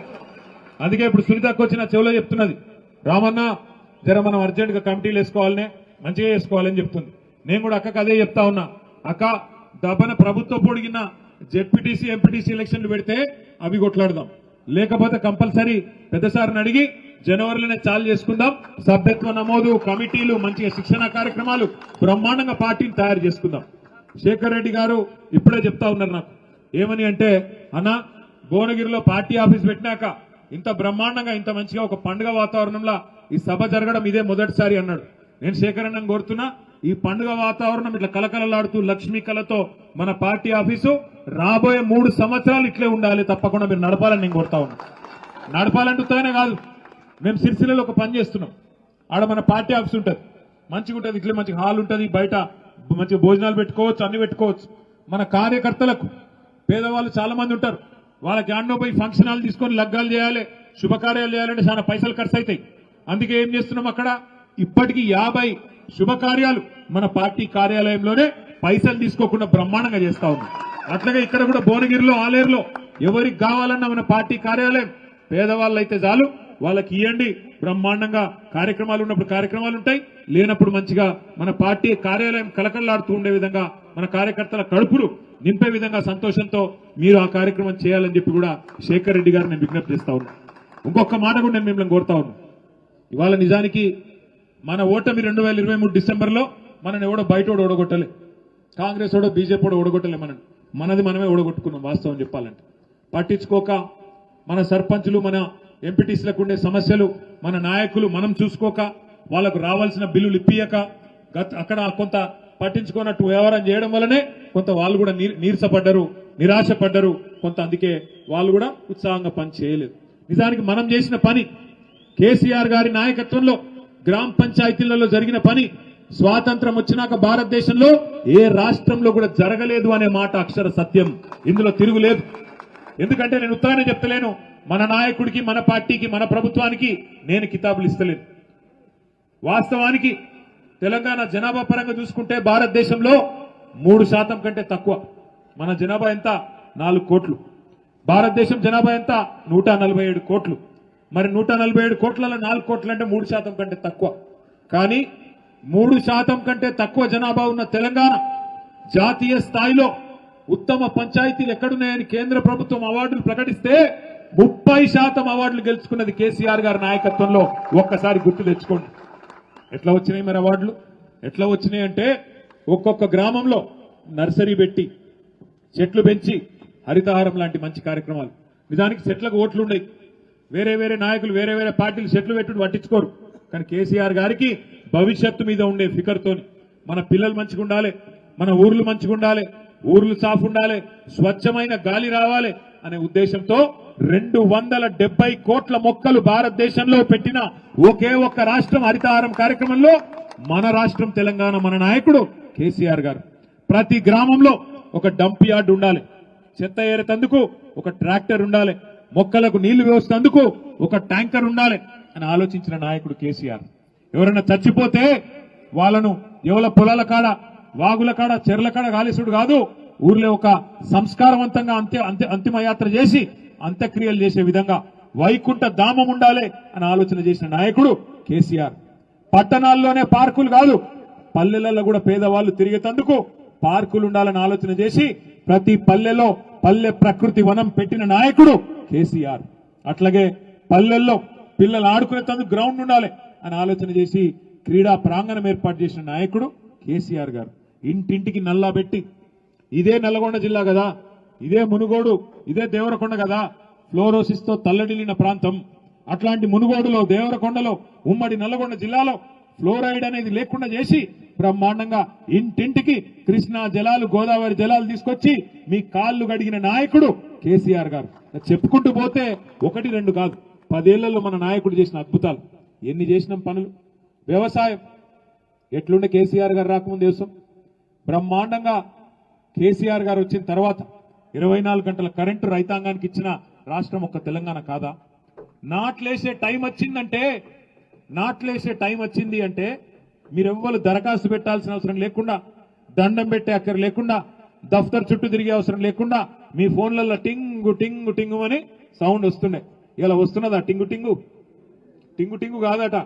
అందుకే ఇప్పుడు సునీతకు వచ్చిన చెవులో చెప్తున్నది, రామన్న జర మనం అర్జెంట్ గా కమిటీలు వేసుకోవాలనే, మంచిగా వేసుకోవాలని చెప్తుంది. నేను కూడా అక్కకు అదే చెప్తా ఉన్నా. అక్క దబ్బన ప్రభుత్వం పొడిగిన జెడ్పీటీసీ, ఎంపీటీసీ ఎలక్షన్లు పెడితే అవి కొట్లాడదాం. లేకపోతే కంపల్సరీ పెద్దసారిని అడిగి జనవరిలోనే చాలు చేసుకుందాం. సభ్యత్వ నమోదు, కమిటీలు, మంచిగా శిక్షణ కార్యక్రమాలు, బ్రహ్మాండంగా పార్టీని తయారు చేసుకుందాం. శేఖర్ రెడ్డి గారు ఇప్పుడే చెప్తా ఉన్నారు నాకు ఏమని అంటే, అన్న భువనగిరిలో పార్టీ ఆఫీస్ పెట్టినాక ఇంత బ్రహ్మాండంగా, ఇంత మంచిగా ఒక పండుగ వాతావరణంలో ఈ సభ జరగడం ఇదే మొదటిసారి అన్నాడు. నేను శేఖర్ అన్నను కోరుతున్నా, ఈ పండుగ వాతావరణం ఇట్లా కలకలలాడుతూ లక్ష్మీ కళతో మన పార్టీ ఆఫీసు రాబోయే 3 సంవత్సరాలు ఇట్లే ఉండాలి. తప్పకుండా మీరు నడపాలని నేను కోరుతా ఉన్నా. నడపాలంటుతానే కాదు, మేము సిరిసిల్లలో ఒక పని చేస్తున్నాం. ఆడ మన పార్టీ ఆఫీస్ ఉంటుంది, మంచిగా ఉంటుంది, ఇట్లే మంచి హాల్ ఉంటుంది, బయట మంచి భోజనాలు పెట్టుకోవచ్చు, అన్ని పెట్టుకోవచ్చు. మన కార్యకర్తలకు పేదవాళ్ళు చాలా మంది ఉంటారు, వాళ్ళకి ఆడనో పోయి ఫంక్షన్ హాల్ తీసుకొని లగ్గాలు చేయాలి, శుభకార్యాలు చేయాలంటే చాలా పైసలు ఖర్చు అవుతాయి. అందుకే ఏం చేస్తున్నాం, అక్కడ ఇప్పటికీ 50 శుభకార్యాలు మన పార్టీ కార్యాలయంలోనే పైసలు తీసుకోకుండా బ్రహ్మాండంగా చేస్తా ఉన్నాం. అట్లాగే ఇక్కడ కూడా భువనగిరిలో, ఆలేరులో ఎవరికి కావాలన్నా మన పార్టీ కార్యాలయం పేదవాళ్ళు అయితే చాలు వాళ్ళకి ఇవ్వండి. బ్రహ్మాండంగా కార్యక్రమాలు ఉన్నప్పుడు కార్యక్రమాలు ఉంటాయి, లేనప్పుడు మంచిగా మన పార్టీ కార్యాలయం కలకల్లాడుతూ ఉండే విధంగా, మన కార్యకర్తల కడుపులు నింపే విధంగా సంతోషంతో మీరు ఆ కార్యక్రమం చేయాలని చెప్పి కూడా శేఖర్ రెడ్డి గారు నేను విజ్ఞప్తి చేస్తా ఉన్నా. ఇంకొక మాట కూడా నేను మిమ్మల్ని కోరుతా ఉన్నా. ఇవాళ నిజానికి మన ఓటమి 2023 డిసెంబర్లో మనని ఎవడో బయట ఓడగొట్టలే, కాంగ్రెస్ ఓడో బీజేపీ ఓడో ఓడగొట్టలే, మనది మనమే ఓడగొట్టుకున్నాం. వాస్తవం చెప్పాలంటే పట్టించుకోక మన సర్పంచులు, మన ఎంపీటీసీలకు ఉండే సమస్యలు మన నాయకులు మనం చూసుకోక, వాళ్ళకు రావాల్సిన బిల్లులు ఇప్పియక, అక్కడ కొంత పట్టించుకున్నట్టు వ్యవహారం చేయడం వల్లనే కొంత వాళ్ళు కూడా నీరసపడ్డారు, నిరాశపడ్డారు కొంత. అందుకే వాళ్ళు కూడా ఉత్సాహంగా పని చేయలేదు. నిజానికి మనం చేసిన పని, కేసీఆర్ గారి నాయకత్వంలో గ్రామ పంచాయతీలలో జరిగిన పని స్వాతంత్రం వచ్చినాక భారతదేశంలో ఏ రాష్ట్రంలో కూడా జరగలేదు అనే మాట అక్షర సత్యం. ఇందులో తిరుగులేదు. ఎందుకంటే నేను ఉత్తరానే చెప్తలేను, మన నాయకుడికి, మన పార్టీకి, మన ప్రభుత్వానికి నేను కితాబులు ఇస్తలేను. వాస్తవానికి తెలంగాణ జనాభా పరంగా చూసుకుంటే భారతదేశంలో 3% కంటే తక్కువ. మన జనాభా ఎంత? 4 కోట్లు. భారతదేశం జనాభా ఎంత? 147 కోట్లు. మరి 147 కోట్లలో 4 కోట్లు అంటే 3% కంటే తక్కువ. కానీ 3% కంటే తక్కువ జనాభా ఉన్న తెలంగాణ జాతీయ స్థాయిలో ఉత్తమ పంచాయతీలు ఎక్కడున్నాయని కేంద్ర ప్రభుత్వం అవార్డులు ప్రకటిస్తే 30% అవార్డులు గెలుచుకున్నది కేసీఆర్ గారి నాయకత్వంలో. ఒక్కసారి గుర్తు తెచ్చుకోండి. ఎట్లా వచ్చినాయి మరి అవార్డులు? ఎట్లా వచ్చినాయి అంటే ఒక్కొక్క గ్రామంలో నర్సరీ పెట్టి, చెట్లు పెంచి, హరితహారం లాంటి మంచి కార్యక్రమాలు. నిజానికి చెట్లకు ఓట్లు ఉన్నాయి. వేరే వేరే నాయకులు, వేరే వేరే పార్టీలు చెట్లు పెట్టుడు పట్టించుకోరు. కానీ కేసీఆర్ గారికి భవిష్యత్తు మీద ఉండే ఫికర్తోని మన పిల్లలు మంచిగా ఉండాలి, మన ఊర్లు మంచిగా ఉండాలి, ఊర్లు సాఫ్ ఉండాలి, స్వచ్ఛమైన గాలి రావాలి అనే ఉద్దేశంతో 270 కోట్ల మొక్కలు భారతదేశంలో పెట్టిన ఒకే ఒక్క రాష్ట్రం హరితహారం కార్యక్రమంలో మన రాష్ట్రం తెలంగాణ. మన నాయకుడు కేసీఆర్ గారు ప్రతి గ్రామంలో ఒక డంప్ యార్డ్ ఉండాలి, చెత్త ఏరేతందుకు ఒక ట్రాక్టర్ ఉండాలి, మొక్కలకు నీళ్లు వేసేందుకు ఒక ట్యాంకర్ ఉండాలి, అని ఆలోచించిన నాయకుడు కేసీఆర్. ఎవరైనా చచ్చిపోతే వాళ్ళను ఎవల పొలాల కాడ, వాగుల కాడ, చెర్ల కాడ కాలేసుడు కాదు, ఊర్లో ఒక సంస్కారవంతంగా అంతిమయాత్ర చేసి అంత్యక్రియలు చేసే విధంగా వైకుంఠ ధామం ఉండాలి అని ఆలోచన చేసిన నాయకుడు కేసీఆర్. పట్టణాల్లోనే పార్కులు కాదు, పల్లెలలో కూడా పేదవాళ్లు తిరిగేందుకు పార్కులు ఉండాలని ఆలోచన చేసి ప్రతి పల్లెలో పల్లె ప్రకృతి వనం పెట్టిన నాయకుడు కేసీఆర్. అట్లాగే పల్లెల్లో పిల్లలు ఆడుకునేందుకు గ్రౌండ్ ఉండాలి అని ఆలోచన చేసి క్రీడా ప్రాంగణం ఏర్పాటు చేసిన నాయకుడు కేసీఆర్ గారు. ఇంటింటికి నల్లా పెట్టి, ఇదే నల్లగొండ జిల్లా కదా, ఇదే మునుగోడు, ఇదే దేవరకొండ కదా ఫ్లోరోసిస్ తో తల్లడిల్లిన ప్రాంతం. అట్లాంటి మునుగోడులో, దేవరకొండలో, ఉమ్మడి నల్లగొండ జిల్లాలో ఫ్లోరైడ్ అనేది లేకుండా చేసి బ్రహ్మాండంగా ఇంటింటికి కృష్ణా జలాలు, గోదావరి జలాలు తీసుకొచ్చి మీ కాళ్ళు గడిగిన నాయకుడు కేసీఆర్ గారు. చెప్పుకుంటూ పోతే 1-2 కాదు, 10 ఏళ్లలో మన నాయకుడు చేసిన అద్భుతాలు ఎన్ని చేసినాం పనులు. వ్యవసాయం ఎట్లుండే కేసీఆర్ గారు రాకముందు దేశం బ్రహ్మాండంగా. కేసీఆర్ గారు వచ్చిన తర్వాత 24 గంటల కరెంటు రైతాంగానికి ఇచ్చిన రాష్ట్రం ఒక్క తెలంగాణ కాదా? నాట్లేసే టైం వచ్చింది అంటే మీరెవ్వరు దరఖాస్తు పెట్టాల్సిన అవసరం లేకుండా, దండం పెట్టే అక్కర లేకుండా, దఫ్తర్ చుట్టూ తిరిగే అవసరం లేకుండా మీ ఫోన్లలో టింగు టింగు టింగు అని సౌండ్ వస్తుండే. ఇలా వస్తున్నదా టింగు టింగు? టింగు టింగు కాదట.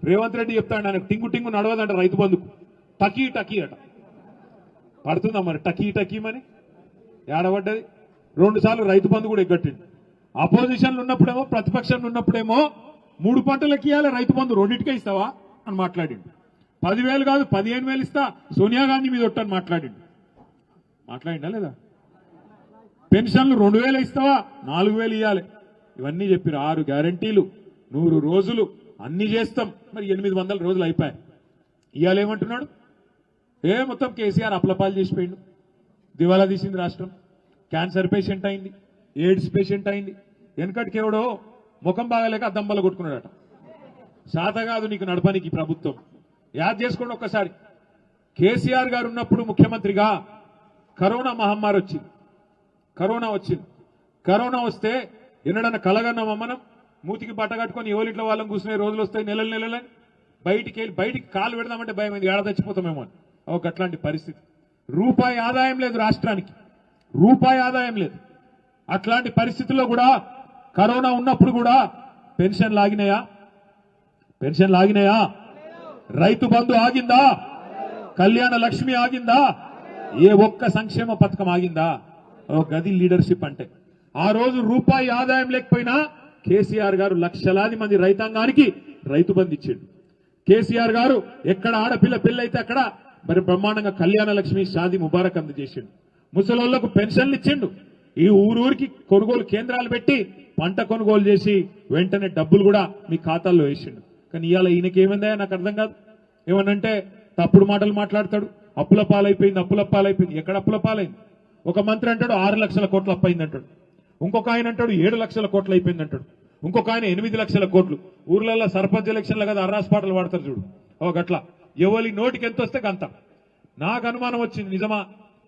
రేవంత్ రెడ్డి చెప్తాడు ఆయన టింగు టింగు నడవదంట రైతు బంధుకు, టకీ టకీ అట. పడుతుందా మరి టకీ టకీమని? ఏడబడ్డది. 2 సార్లు రైతు బంధు కూడా ఎగ్గట్టిండు. అపోజిషన్లు ఉన్నప్పుడేమో, ప్రతిపక్షంలో ఉన్నప్పుడేమో 3 పంటలకు ఇవ్వాలి రైతు బంధు, 2టికే ఇస్తావా అని మాట్లాడిండు. 10,000 కాదు 15,000 ఇస్తా సోనియా గాంధీ మీద ఒట్టని మాట్లాడిండా లేదా? పెన్షన్లు 2,000 ఇస్తావా, 4,000 ఇవ్వాలి. ఇవన్నీ చెప్పారు. 6 గ్యారంటీలు, 100 రోజులు అన్ని చేస్తాం. మరి 800 రోజులు అయిపోయాయి. ఇవాళ ఏమంటున్నాడు? మొత్తం కేసీఆర్ అప్లపాలు చేసిపోయిండు, దివాలా తీసింది రాష్ట్రం. క్యాన్సర్ పేషెంట్ అయింది, ఎయిడ్స్ పేషెంట్ అయింది. వెనకటికి ఎవడో ముఖం బాగాలేక దమ్మలు కొట్టుకున్నాడట. శాత కాదు నీకు నడపనికి ప్రభుత్వం. యాద్ చేసుకోండి ఒక్కసారి. కేసీఆర్ గారు ఉన్నప్పుడు ముఖ్యమంత్రిగా కరోనా మహమ్మారి వచ్చింది. కరోనా వస్తే ఎన్నడన్నా కలగన్నామా మనం? మూతికి బట్ట కట్టుకొని ఎవరింట్లో వాళ్ళని కూర్చునే రోజులు వస్తాయి, నెలలు బయటికి కాలు పెడదామంటే భయం ఏడ చచ్చిపోతామేమో అని. ఒక అట్లాంటి పరిస్థితి. రూపాయి ఆదాయం లేదు రాష్ట్రానికి, రూపాయి ఆదాయం లేదు. అట్లాంటి పరిస్థితుల్లో కూడా కరోనా ఉన్నప్పుడు కూడా పెన్షన్లు ఆగినాయా? రైతు బంధు ఆగిందా? కళ్యాణ లక్ష్మి ఆగిందా? ఏ ఒక్క సంక్షేమ పథకం ఆగిందా? గది లీడర్షిప్ అంటే. ఆ రోజు రూపాయి ఆదాయం లేకపోయినా కేసీఆర్ గారు లక్షలాది మంది రైతాంగానికి రైతు బంధు ఇచ్చిండు. కేసీఆర్ గారు ఎక్కడ ఆడపిల్ల పెళ్ళైతే అక్కడ మరి బ్రహ్మాండంగా కళ్యాణ లక్ష్మి, షాదీ ముబారక్ అందజేసిండు. ముసలోళ్లకు పెన్షన్లు ఇచ్చిండు. ఈ ఊరూరికి కొనుగోలు కేంద్రాలు పెట్టి పంట కొనుగోలు చేసి వెంటనే డబ్బులు కూడా మీ ఖాతాల్లో వేసిండు. కానీ ఇవాళ ఈయనకి ఏమైందా నాకు అర్థం కాదు. ఏమనంటే తప్పుడు మాటలు మాట్లాడతాడు. అప్పుల పాలైపోయింది. ఎక్కడ అప్పుల పాలైంది? ఒక మంత్రి అంటాడు 6 లక్షల కోట్లు అప్పయింది అంటాడు. ఇంకొక ఆయన అంటాడు 7 లక్షల కోట్లు అయిపోయింది అంటాడు. ఇంకొక ఆయన 8 లక్షల కోట్లు. ఊర్లలో సర్పంచ్ ఎలక్షన్లు కదా అర్రాస్ పాటలు వాడతారు చూడు, గట్లా ఎవరి నోటికి ఎంత వస్తే అంత. నాకు అనుమానం వచ్చింది, నిజమా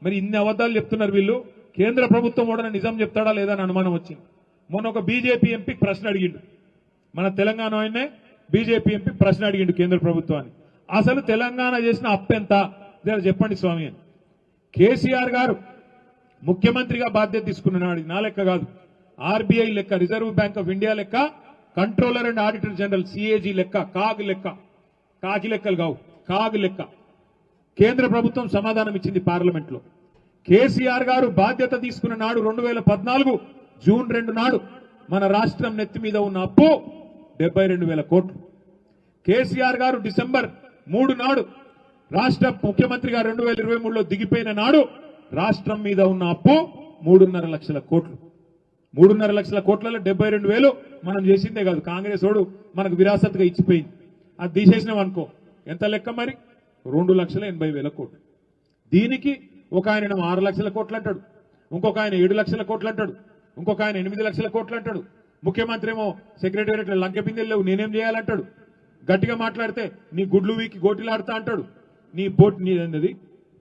మరి ఇన్ని అబద్ధాలు చెప్తున్నారు వీళ్ళు, కేంద్ర ప్రభుత్వం కూడా నిజం చెప్తాడా లేదా అని అనుమానం వచ్చింది. మొన్న ఒక బీజేపీ ఎంపీ ప్రశ్న అడిగిండు, మన తెలంగాణ ఆయన్నే బీజేపీ ఎంపీ ప్రశ్న అడిగిండు కేంద్ర ప్రభుత్వాన్ని, అసలు తెలంగాణ చేసిన అప్పెంత చెప్పండి స్వామి అని. కేసీఆర్ గారు ముఖ్యమంత్రిగా బాధ్యత తీసుకున్నాడు. నా లెక్క కాదు, ఆర్బీఐ లెక్క, రిజర్వ్ బ్యాంక్ ఆఫ్ ఇండియా లెక్క, controller and auditor general CAG లెక్క, కాకి లెక్కలు కావు, కాగు లెక్క కేంద్ర ప్రభుత్వం సమాధానం ఇచ్చింది పార్లమెంట్ లో. కేసీఆర్ గారు బాధ్యత తీసుకున్న నాడు 2014 జూన్ 2 నాడు మన రాష్ట్రం నెత్తి మీద ఉన్న అప్పు 72,000 కోట్లు. కేసీఆర్ గారు డిసెంబర్ 3 నాడు రాష్ట్ర ముఖ్యమంత్రిగా 2023లో దిగిపోయిన నాడు రాష్ట్రం మీద ఉన్న అప్పు 3.5 లక్షల కోట్లు. 3.5 లక్షల కోట్లలో 72,000 మనం చేసిందే కాదు, కాంగ్రెస్ ఓడు మనకు విరాసత్గా ఇచ్చిపోయింది. అది తీసేసినాం అనుకో, ఎంత లెక్క మరి? 2,80,000 కోట్లు. దీనికి ఒక ఆయన 6 లక్షల కోట్లు అంటాడు, ఇంకొక ఆయన 7 లక్షల కోట్లు అంటాడు, ఇంకొక ఆయన 8 లక్షల కోట్లు అంటాడు. ముఖ్యమంత్రి ఏమో సెక్రటేరియట్ లంకె బిందెలు లేవు నేనేం చేయాలంటాడు. గట్టిగా మాట్లాడితే నీ గుడ్లు వీకి గోటిలాడుతా అంటాడు, నీ బోట్ నీ అన్నది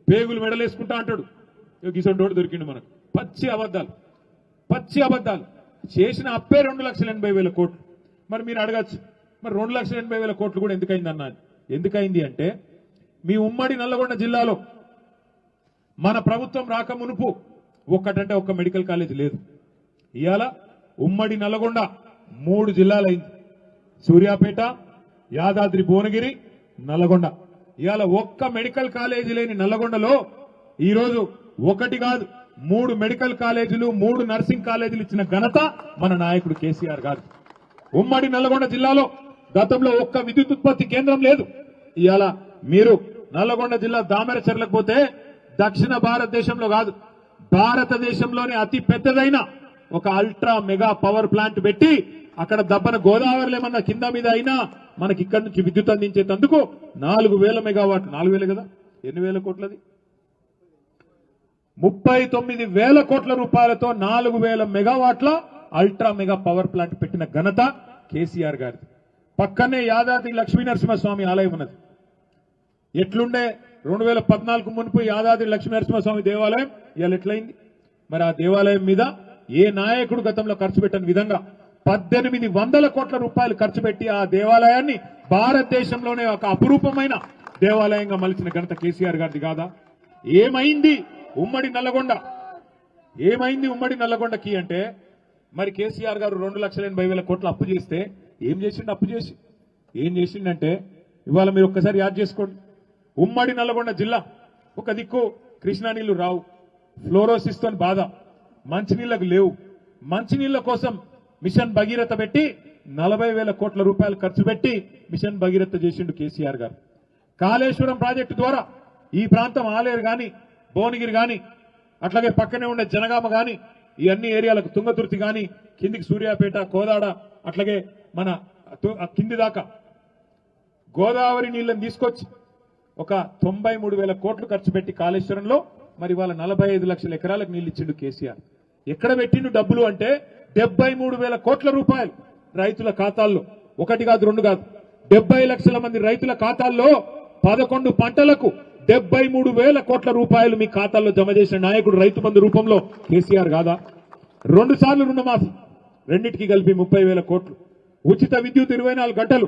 పేగులు మెడలేసుకుంటా అంటాడు. గిసొంటోడు దొరికిండు మనకు. పచ్చి అబద్ధాలు చేసిన అప్పే 2,80,000 కోట్లు. మరి మీరు అడగచ్చు, మరి 2,80,000 కోట్లు కూడా ఎందుకైంది అన్నాను. ఎందుకైంది అంటే మీ ఉమ్మడి నల్లగొండ జిల్లాలో మన ప్రభుత్వం రాక మునుపు ఒక్కటంటే ఒక్క మెడికల్ కాలేజ్ లేదు. ఇవాళ ఉమ్మడి నల్లగొండ 3 జిల్లాలైంది. సూర్యాపేట, యాదాద్రి భువనగిరి, నల్లగొండ. ఇవాళ ఒక్క మెడికల్ కాలేజీ లేని నల్లగొండలో ఈరోజు ఒకటి కాదు 3 మెడికల్ కాలేజీలు, 3 నర్సింగ్ కాలేజీలు ఇచ్చిన ఘనత మన నాయకుడు కేసీఆర్ గారు. ఉమ్మడి నల్లగొండ జిల్లాలో గతంలో ఒక్క విద్యుత్ ఉత్పత్తి కేంద్రం లేదు. ఇవాళ మీరు నల్లగొండ జిల్లా దామెరచెర్లకు పోతే దక్షిణ భారతదేశంలో కాదు, భారతదేశంలోనే అతి పెద్దదైన ఒక అల్ట్రా మెగా పవర్ ప్లాంట్ పెట్టి అక్కడ దబ్బన గోదావరిలో ఏమన్నా కింద మీద అయినా మనకి ఇక్కడి నుంచి విద్యుత్ అందించేందుకు 4,000 మెగావాట్, 4,000 కదా, ఎన్ని వేల కోట్లది, 39,000 కోట్ల రూపాయలతో 4,000 మెగావాట్ల అల్ట్రా మెగా పవర్ ప్లాంట్ పెట్టిన ఘనత కేసీఆర్ గారిది. పక్కనే యాదాద్రి లక్ష్మీనరసింహస్వామి ఆలయం ఉన్నది. ఎట్లుండే 2014 మునుపు యాదాద్రి లక్ష్మీనరసింహస్వామి దేవాలయం ఇవాళ ఎట్లయింది? మరి ఆ దేవాలయం మీద ఏ నాయకుడు గతంలో ఖర్చు పెట్టని విధంగా 1,800 కోట్ల రూపాయలు ఖర్చు పెట్టి ఆ దేవాలయాన్ని భారతదేశంలోనే ఒక అపురూపమైన దేవాలయంగా మలిచిన ఘనత కేసీఆర్ గారిది కాదా? ఏమైంది ఉమ్మడి నల్లగొండ? ఏమైంది ఉమ్మడి నల్లగొండకి అంటే మరి కేసీఆర్ గారు 2,80,000 కోట్ల అప్పు చేస్తే ఏం చేసిండు? అప్పు చేసి ఏం చేసిండంటే ఇవాళ మీరు ఒక్కసారి యాద్ చేసుకోండి. ఉమ్మడి నల్లగొండ జిల్లా ఒక దిక్కు కృష్ణా నీళ్లు రావు, ఫ్లోరోసిస్ తో బాధ, మంచినీళ్లకు లేవు. మంచినీళ్ల కోసం మిషన్ భగీరథ పెట్టి 40,000 కోట్ల రూపాయలు ఖర్చు పెట్టి మిషన్ భగీరథ చేసిండు కేసీఆర్ గారు. కాళేశ్వరం ప్రాజెక్టు ద్వారా ఈ ప్రాంతం ఆలేరు గాని, భువనగిరి గాని, అట్లాగే పక్కనే ఉండే జనగామ గాని, ఈ అన్ని ఏరియాలకు తుంగతుర్తి గాని, కిందికి సూర్యాపేట, కోదాడ, అట్లాగే మన కింది దాకా గోదావరి నీళ్లను తీసుకొచ్చి ఒక 93,000 కోట్లు ఖర్చు పెట్టి కాళేశ్వరంలో మరి వాళ్ళ 45 లక్షల ఎకరాలకు నీళ్లు ఇచ్చిండు కేసీఆర్. ఎక్కడ పెట్టిండు డబ్బులు అంటే 73,000 కోట్ల రూపాయలు రైతుల ఖాతాల్లో, ఒకటి కాదు రెండు కాదు, 70 లక్షల మంది రైతుల ఖాతాల్లో 11 పంటలకు 73,000 కోట్ల రూపాయలు మీ ఖాతాల్లో జమ చేసిన నాయకుడు రైతు బంధు రూపంలో కేసీఆర్ కాదా? 2 సార్లు రుణమాఫీ, రెండింటికి కలిపి 30,000 కోట్లు, ఉచిత విద్యుత్ 24 గంటలు,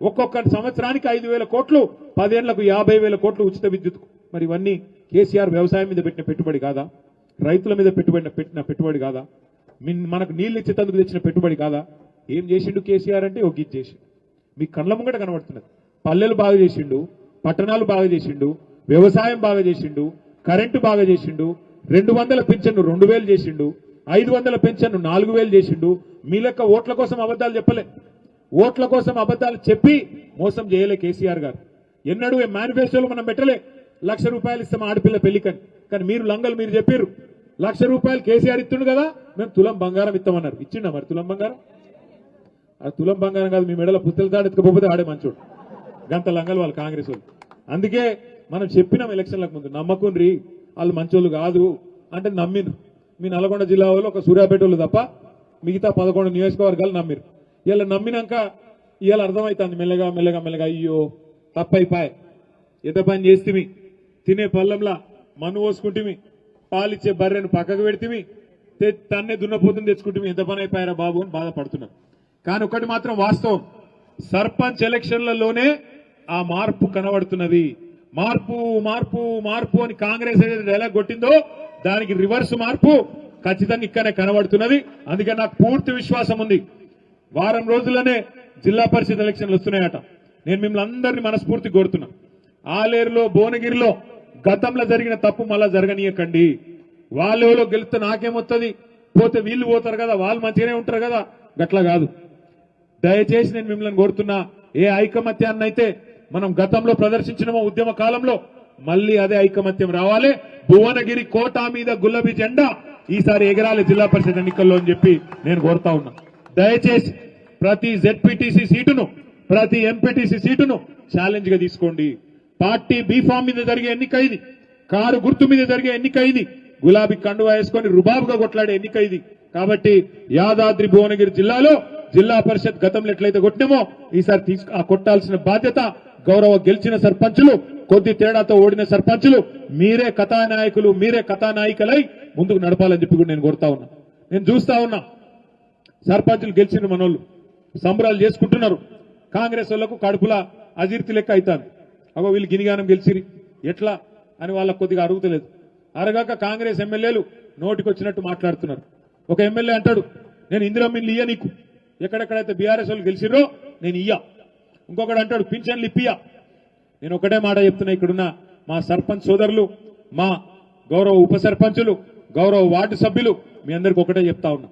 ఒక్కొక్క సంవత్సరానికి 5,000 కోట్లు, 10 ఏళ్లకు 50,000 కోట్లు ఉచిత విద్యుత్. మరి ఇవన్నీ కేసీఆర్ వ్యవసాయం మీద పెట్టిన పెట్టుబడి కాదా? రైతుల మీద పెట్టిన పెట్టుబడి కాదా? మనకు నీళ్లు ఇచ్చేందుకు తెచ్చిన పెట్టుబడి కాదా? ఏం చేసిండు కేసీఆర్ అంటే ఒక ఇది చేసిండు. మీ కళ్ళ ముంగట కనబడుతున్నది. పల్లెలు బాగా చేసిండు, పట్టణాలు బాగా చేసిండు, వ్యవసాయం బాగా చేసిండు, కరెంటు బాగా చేసిండు, 200 పెన్షన్ 2,000 చేసిండు, 500 పెన్షన్ 4,000 చేసిండు. మీ లెక్క ఓట్ల కోసం అబద్ధాలు చెప్పలే, ఓట్ల కోసం అబద్ధాలు చెప్పి మోసం చేయలే కేసీఆర్ గారు. ఎన్నడూ మేనిఫెస్టోలో మనం పెట్టలే 1,00,000 రూపాయలు ఇస్తాం ఆడపిల్ల పెళ్లికని. కానీ మీరు లంగలు మీరు చెప్పారు 1,00,000 రూపాయలు కేసీఆర్ ఇస్తుండు కదా, మేము తులం బంగారం ఇస్తామన్నారు. ఇచ్చిండా మరి తులం బంగారం? ఆ తులం బంగారం కాదు, మీ మెడల పుస్తల తాడు ఎత్తుకపోతే ఆడే మంచోడు. గంత లంగలు వాళ్ళు కాంగ్రెస్ వాళ్ళు. అందుకే మనం చెప్పినాం ఎలక్షన్లకు ముందు, నమ్మకుండ్రి వాళ్ళు మంచోళ్ళు కాదు అంటే నమ్మిరు. మీ నల్గొండ జిల్లా వాళ్ళు ఒక సూర్యాపేట వాళ్ళు తప్ప మిగతా 11 నియోజకవర్గాలు నమ్మిరు. ఇలా నమ్మినాక ఇవాళ అర్థమవుతుంది మెల్లగా మెల్లగా మెల్లగా అయ్యో తప్పైపాయ్, ఎంత పని చేస్తేమి, తినే పళ్ళంలా మన్ను పోసుకుంటేమి, పాలిచ్చే బర్రెను పక్కకు పెడితేమి, తన్నే దున్నపోతుని తెచ్చుకుంటేమి, ఎంత పని అయిపోయారా బాబు అని బాధపడుతున్నాం. కానీ ఒకటి మాత్రం వాస్తవం, సర్పంచ్ ఎలక్షన్లలోనే ఆ మార్పు కనబడుతున్నది. మార్పు మార్పు మార్పు అని కాంగ్రెస్ ఏదైతే డైలాగ్ కొట్టిందో దానికి రివర్స్ మార్పు ఖచ్చితంగా ఇక్కడనే కనబడుతున్నది. అందుకని నాకు పూర్తి విశ్వాసం ఉంది, వారం రోజుల్లోనే జిల్లా పరిషత్ ఎలక్షన్లు వస్తున్నాయట. నేను మిమ్మల్ని అందరినీ మనస్ఫూర్తి కోరుతున్నా, ఆలేరులో భువనగిరిలో గతంలో జరిగిన తప్పు మళ్ళా జరగనీయకండి. వాళ్ళెవరో గెలిస్తే నాకేమొస్తుంది, పోతే వీళ్ళు పోతారు కదా, వాళ్ళు మంచిగానే ఉంటారు కదా, గట్లా కాదు. దయచేసి నేను మిమ్మల్ని కోరుతున్నా, ఏ ఐకమత్యాన్ని అయితే మనం గతంలో ప్రదర్శించినమో ఉద్యమ కాలంలో మళ్ళీ అదే ఐకమత్యం రావాలి. భువనగిరి కోట మీద గులాబీ జెండా ఈసారి ఎగరాలి జిల్లా పరిషత్ ఎన్నికల్లో అని చెప్పి నేను కోరుతా ఉన్నా. దయచేసి ప్రతి జెడ్పీటీసీ సీటును, ప్రతి ఎంపీటీసీ సీటును ఛాలెంజ్ గా తీసుకోండి. పార్టీ బీఫామ్ మీద జరిగే ఎన్నిక ఇది, కారు గుర్తు మీద జరిగే ఎన్నిక ఇది, గులాబీ కండువా వేసుకొని రుబాబుగా కొట్లాడే ఎన్నిక ఇది. కాబట్టి యాదాద్రి భువనగిరి జిల్లాలో జిల్లా పరిషత్ గతంలో ఎట్లయితే కొట్టినామో ఈసారి కొట్టాల్సిన బాధ్యత గౌరవ గెలిచిన సర్పంచులు, కొద్ది తేడాతో ఓడిన సర్పంచులు మీరే కథానాయకులు, మీరే కథానాయికలై ముందుకు నడపాలని చెప్పి కూడా నేను కోరుతా ఉన్నా. నేను చూస్తా ఉన్నా సర్పంచులు గెలిచిన మనోళ్ళు సంబరాలు చేసుకుంటున్నారు. కాంగ్రెస్ వాళ్లకు కడుపుల అజీర్తి లెక్క అవుతాను. అగో వీళ్ళు గినిగానం గెలిచిరి ఎట్లా అని వాళ్ళకు కొద్దిగా అరుగుతలేదు. అరగాక కాంగ్రెస్ ఎమ్మెల్యేలు నోటికొచ్చినట్టు మాట్లాడుతున్నారు. ఒక ఎమ్మెల్యే అంటాడు, నేను ఇందిరమ్మ ఇల్లు ఇయ్య నీకు, ఎక్కడెక్కడైతే బీఆర్ఎస్ వాళ్ళు గెలిచిర్రో నేను ఇయ్యా. ఇంకొకడు అంటాడు పింఛన్లు ఇప్పియా. నేను ఒకటే మాట చెప్తున్నా, ఇక్కడున్న మా సర్పంచ్ సోదరులు, మా గౌరవ ఉప సర్పంచులు, గౌరవ వార్డు సభ్యులు మీ అందరికి ఒకటే చెప్తా ఉన్నా,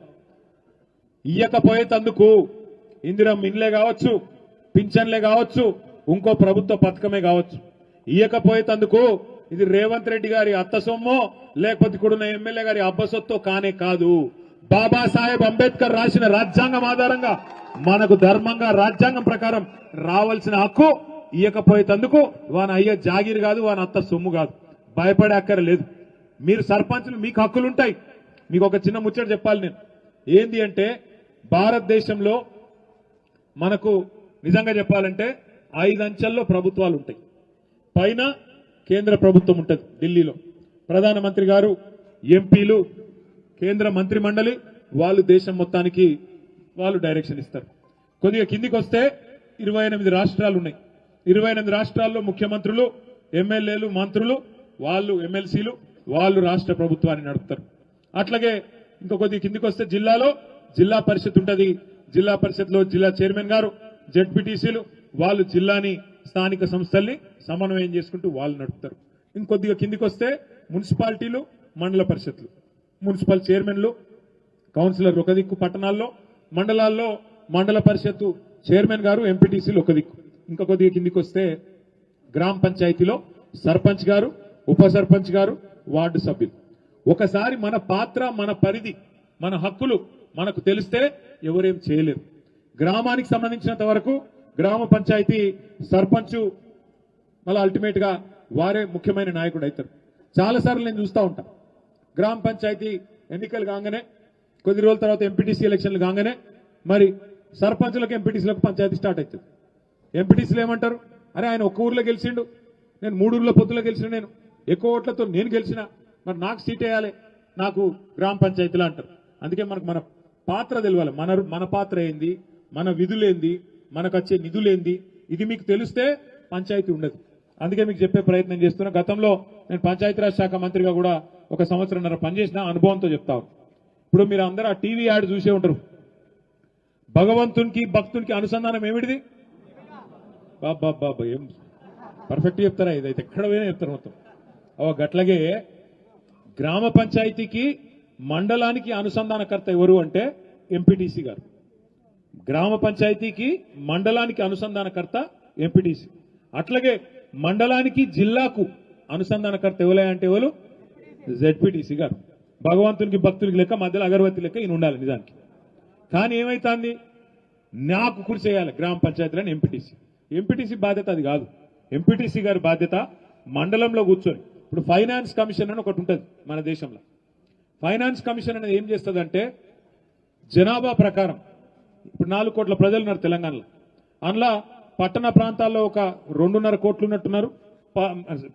ఇయ్యకపోయేందుకు ఇందిరమ్మ ఇండ్లే కావచ్చు, పింఛన్లే కావచ్చు, ఇంకో ప్రభుత్వ పథకమే కావచ్చు, ఇయ్యకపోయేందుకు ఇది రేవంత్ రెడ్డి గారి అత్త సొమ్మో లేకపోతే ఇక్కడున్న ఎమ్మెల్యే గారి అబ్బసొత్తో కానే కాదు. బాబాసాహెబ్ అంబేద్కర్ రాసిన రాజ్యాంగం ఆధారంగా మనకు ధర్మంగా రాజ్యాంగం ప్రకారం రావాల్సిన హక్కు ఇయ్యకపోయేందుకు వాని అయ్య జాగీర్ కాదు, వాని అత్త సొమ్ము కాదు. భయపడే అక్కర్లేదు. మీరు సర్పంచులు, మీకు హక్కులుంటాయి. మీకు ఒక చిన్న ముచ్చట చెప్పాలి నేను. ఏంది అంటే భారతదేశంలో మనకు నిజంగా చెప్పాలంటే 5 అంచెల్లో ప్రభుత్వాలు ఉంటాయి. పైన కేంద్ర ప్రభుత్వం ఉంటుంది, ఢిల్లీలో ప్రధానమంత్రి గారు, ఎంపీలు, కేంద్ర మంత్రి మండలి, వాళ్ళు దేశం మొత్తానికి వాళ్ళు డైరెక్షన్ ఇస్తారు. కొద్దిగా కిందికి వస్తే 28 రాష్ట్రాలు ఉన్నాయి. 28 రాష్ట్రాల్లో ముఖ్యమంత్రులు, ఎమ్మెల్యేలు, మంత్రులు, వాళ్ళు ఎమ్మెల్సీలు, వాళ్ళు రాష్ట్ర ప్రభుత్వాన్ని నడుపుతారు. అట్లాగే ఇంకో కొద్దిగా కిందికి వస్తే జిల్లాలో జిల్లా పరిషత్ ఉంటుంది. జిల్లా పరిషత్లో జిల్లా చైర్మన్ గారు, జెడ్పీటీసీలు, వాళ్ళు జిల్లాని, స్థానిక సంస్థల్ని సమన్వయం చేసుకుంటూ వాళ్ళు నడుపుతారు. ఇంకొద్దిగా కిందికి వస్తే మున్సిపాలిటీలు, మండల పరిషత్లు, మున్సిపల్ చైర్మన్లు, కౌన్సిలర్ ఒక దిక్కు, పట్టణాల్లో మండలాల్లో మండల పరిషత్తు చైర్మన్ గారు, ఎంపీటీసీలు ఒక దిక్కు. ఇంకా కొద్దిగా కిందికి వస్తే గ్రామ పంచాయతీలో సర్పంచ్ గారు, ఉప సర్పంచ్ గారు, వార్డు సభ్యులు. ఒకసారి మన పాత్ర, మన పరిధి, మన హక్కులు మనకు తెలిస్తే ఎవరేం చేయలేరు. గ్రామానికి సంబంధించినంత వరకు గ్రామ పంచాయతీ సర్పంచ్ మళ్ళీ అల్టిమేట్ గా వారే ముఖ్యమైన నాయకుడు అవుతారు. చాలాసార్లు నేను చూస్తూ ఉంటా, గ్రామ పంచాయతీ ఎన్నికలు కాగానే కొద్ది రోజుల తర్వాత ఎంపీటీసీ ఎలక్షన్లు కాగానే మరి సర్పంచులకు, ఎంపీటీసీలకు పంచాయతీ స్టార్ట్ అవుతుంది. ఎంపీటీసీలు ఏమంటారు, అరే ఆయన ఒక్క ఊర్లో గెలిచిండు, నేను 3 ఊర్ల పొత్తులో గెలిచిన, నేను ఎక్కువ ఓట్లతో నేను గెలిచిన, మరి నాకు సీట్ వేయాలి, నాకు గ్రామ పంచాయతీలో అంటారు. అందుకే మనకు మన పాత్ర తెలియాలి. మన పాత్ర ఏంది, మన విధులేంది, మనకు వచ్చే నిధులేంది, ఇది మీకు తెలిస్తే పంచాయతీ ఉండదు. అందుకే మీకు చెప్పే ప్రయత్నం చేస్తున్నా. గతంలో నేను పంచాయతీరాజ్ శాఖ మంత్రిగా కూడా 1 సంవత్సరంన్నర పనిచేసిన అనుభవంతో చెప్తాను. ఇప్పుడు మీరు అందరూ ఆ టీవీ యాడ్ చూసే ఉంటారు. భగవంతునికి భక్తునికి అనుసంధానం ఏమిటిది? బాబా ఏం పర్ఫెక్ట్ చెప్తారా? ఇదైతే ఎక్కడ పోయినా చెప్తారు మొత్తం. గట్లాగే గ్రామ పంచాయతీకి, మండలానికి అనుసంధానకర్త ఎవరు అంటే ఎంపీటీసీ గారు. గ్రామ పంచాయతీకి, మండలానికి అనుసంధానకర్త ఎంపీటీసీ. అట్లాగే మండలానికి, జిల్లాకు అనుసంధానకర్త ఎవరే అంటే ఎవరు? జెడ్పీటీసీ గారు. భగవంతునికి భక్తునికి లెక్క, మధ్యలో అగరవత్తి లెక్క ఈయన ఉండాలి నిజానికి. కానీ ఏమైతుంది, నాకు కృషి చేయాలి గ్రామ పంచాయతీలని ఎంపీటీసీ. ఎంపీటీసీ బాధ్యత అది కాదు. ఎంపీటీసీ గారి బాధ్యత మండలంలో కూర్చొని, ఇప్పుడు ఫైనాన్స్ కమిషన్ అని ఒకటి ఉంటుంది మన దేశంలో. ఫైనాన్స్ కమిషన్ అనేది ఏం చేస్తుందంటే జనాభా ప్రకారం, ఇప్పుడు 4 కోట్ల ప్రజలు ఉన్నారు తెలంగాణలో. అందులో పట్టణ ప్రాంతాల్లో ఒక 2.5 కోట్లు ఉన్నట్టున్నారు,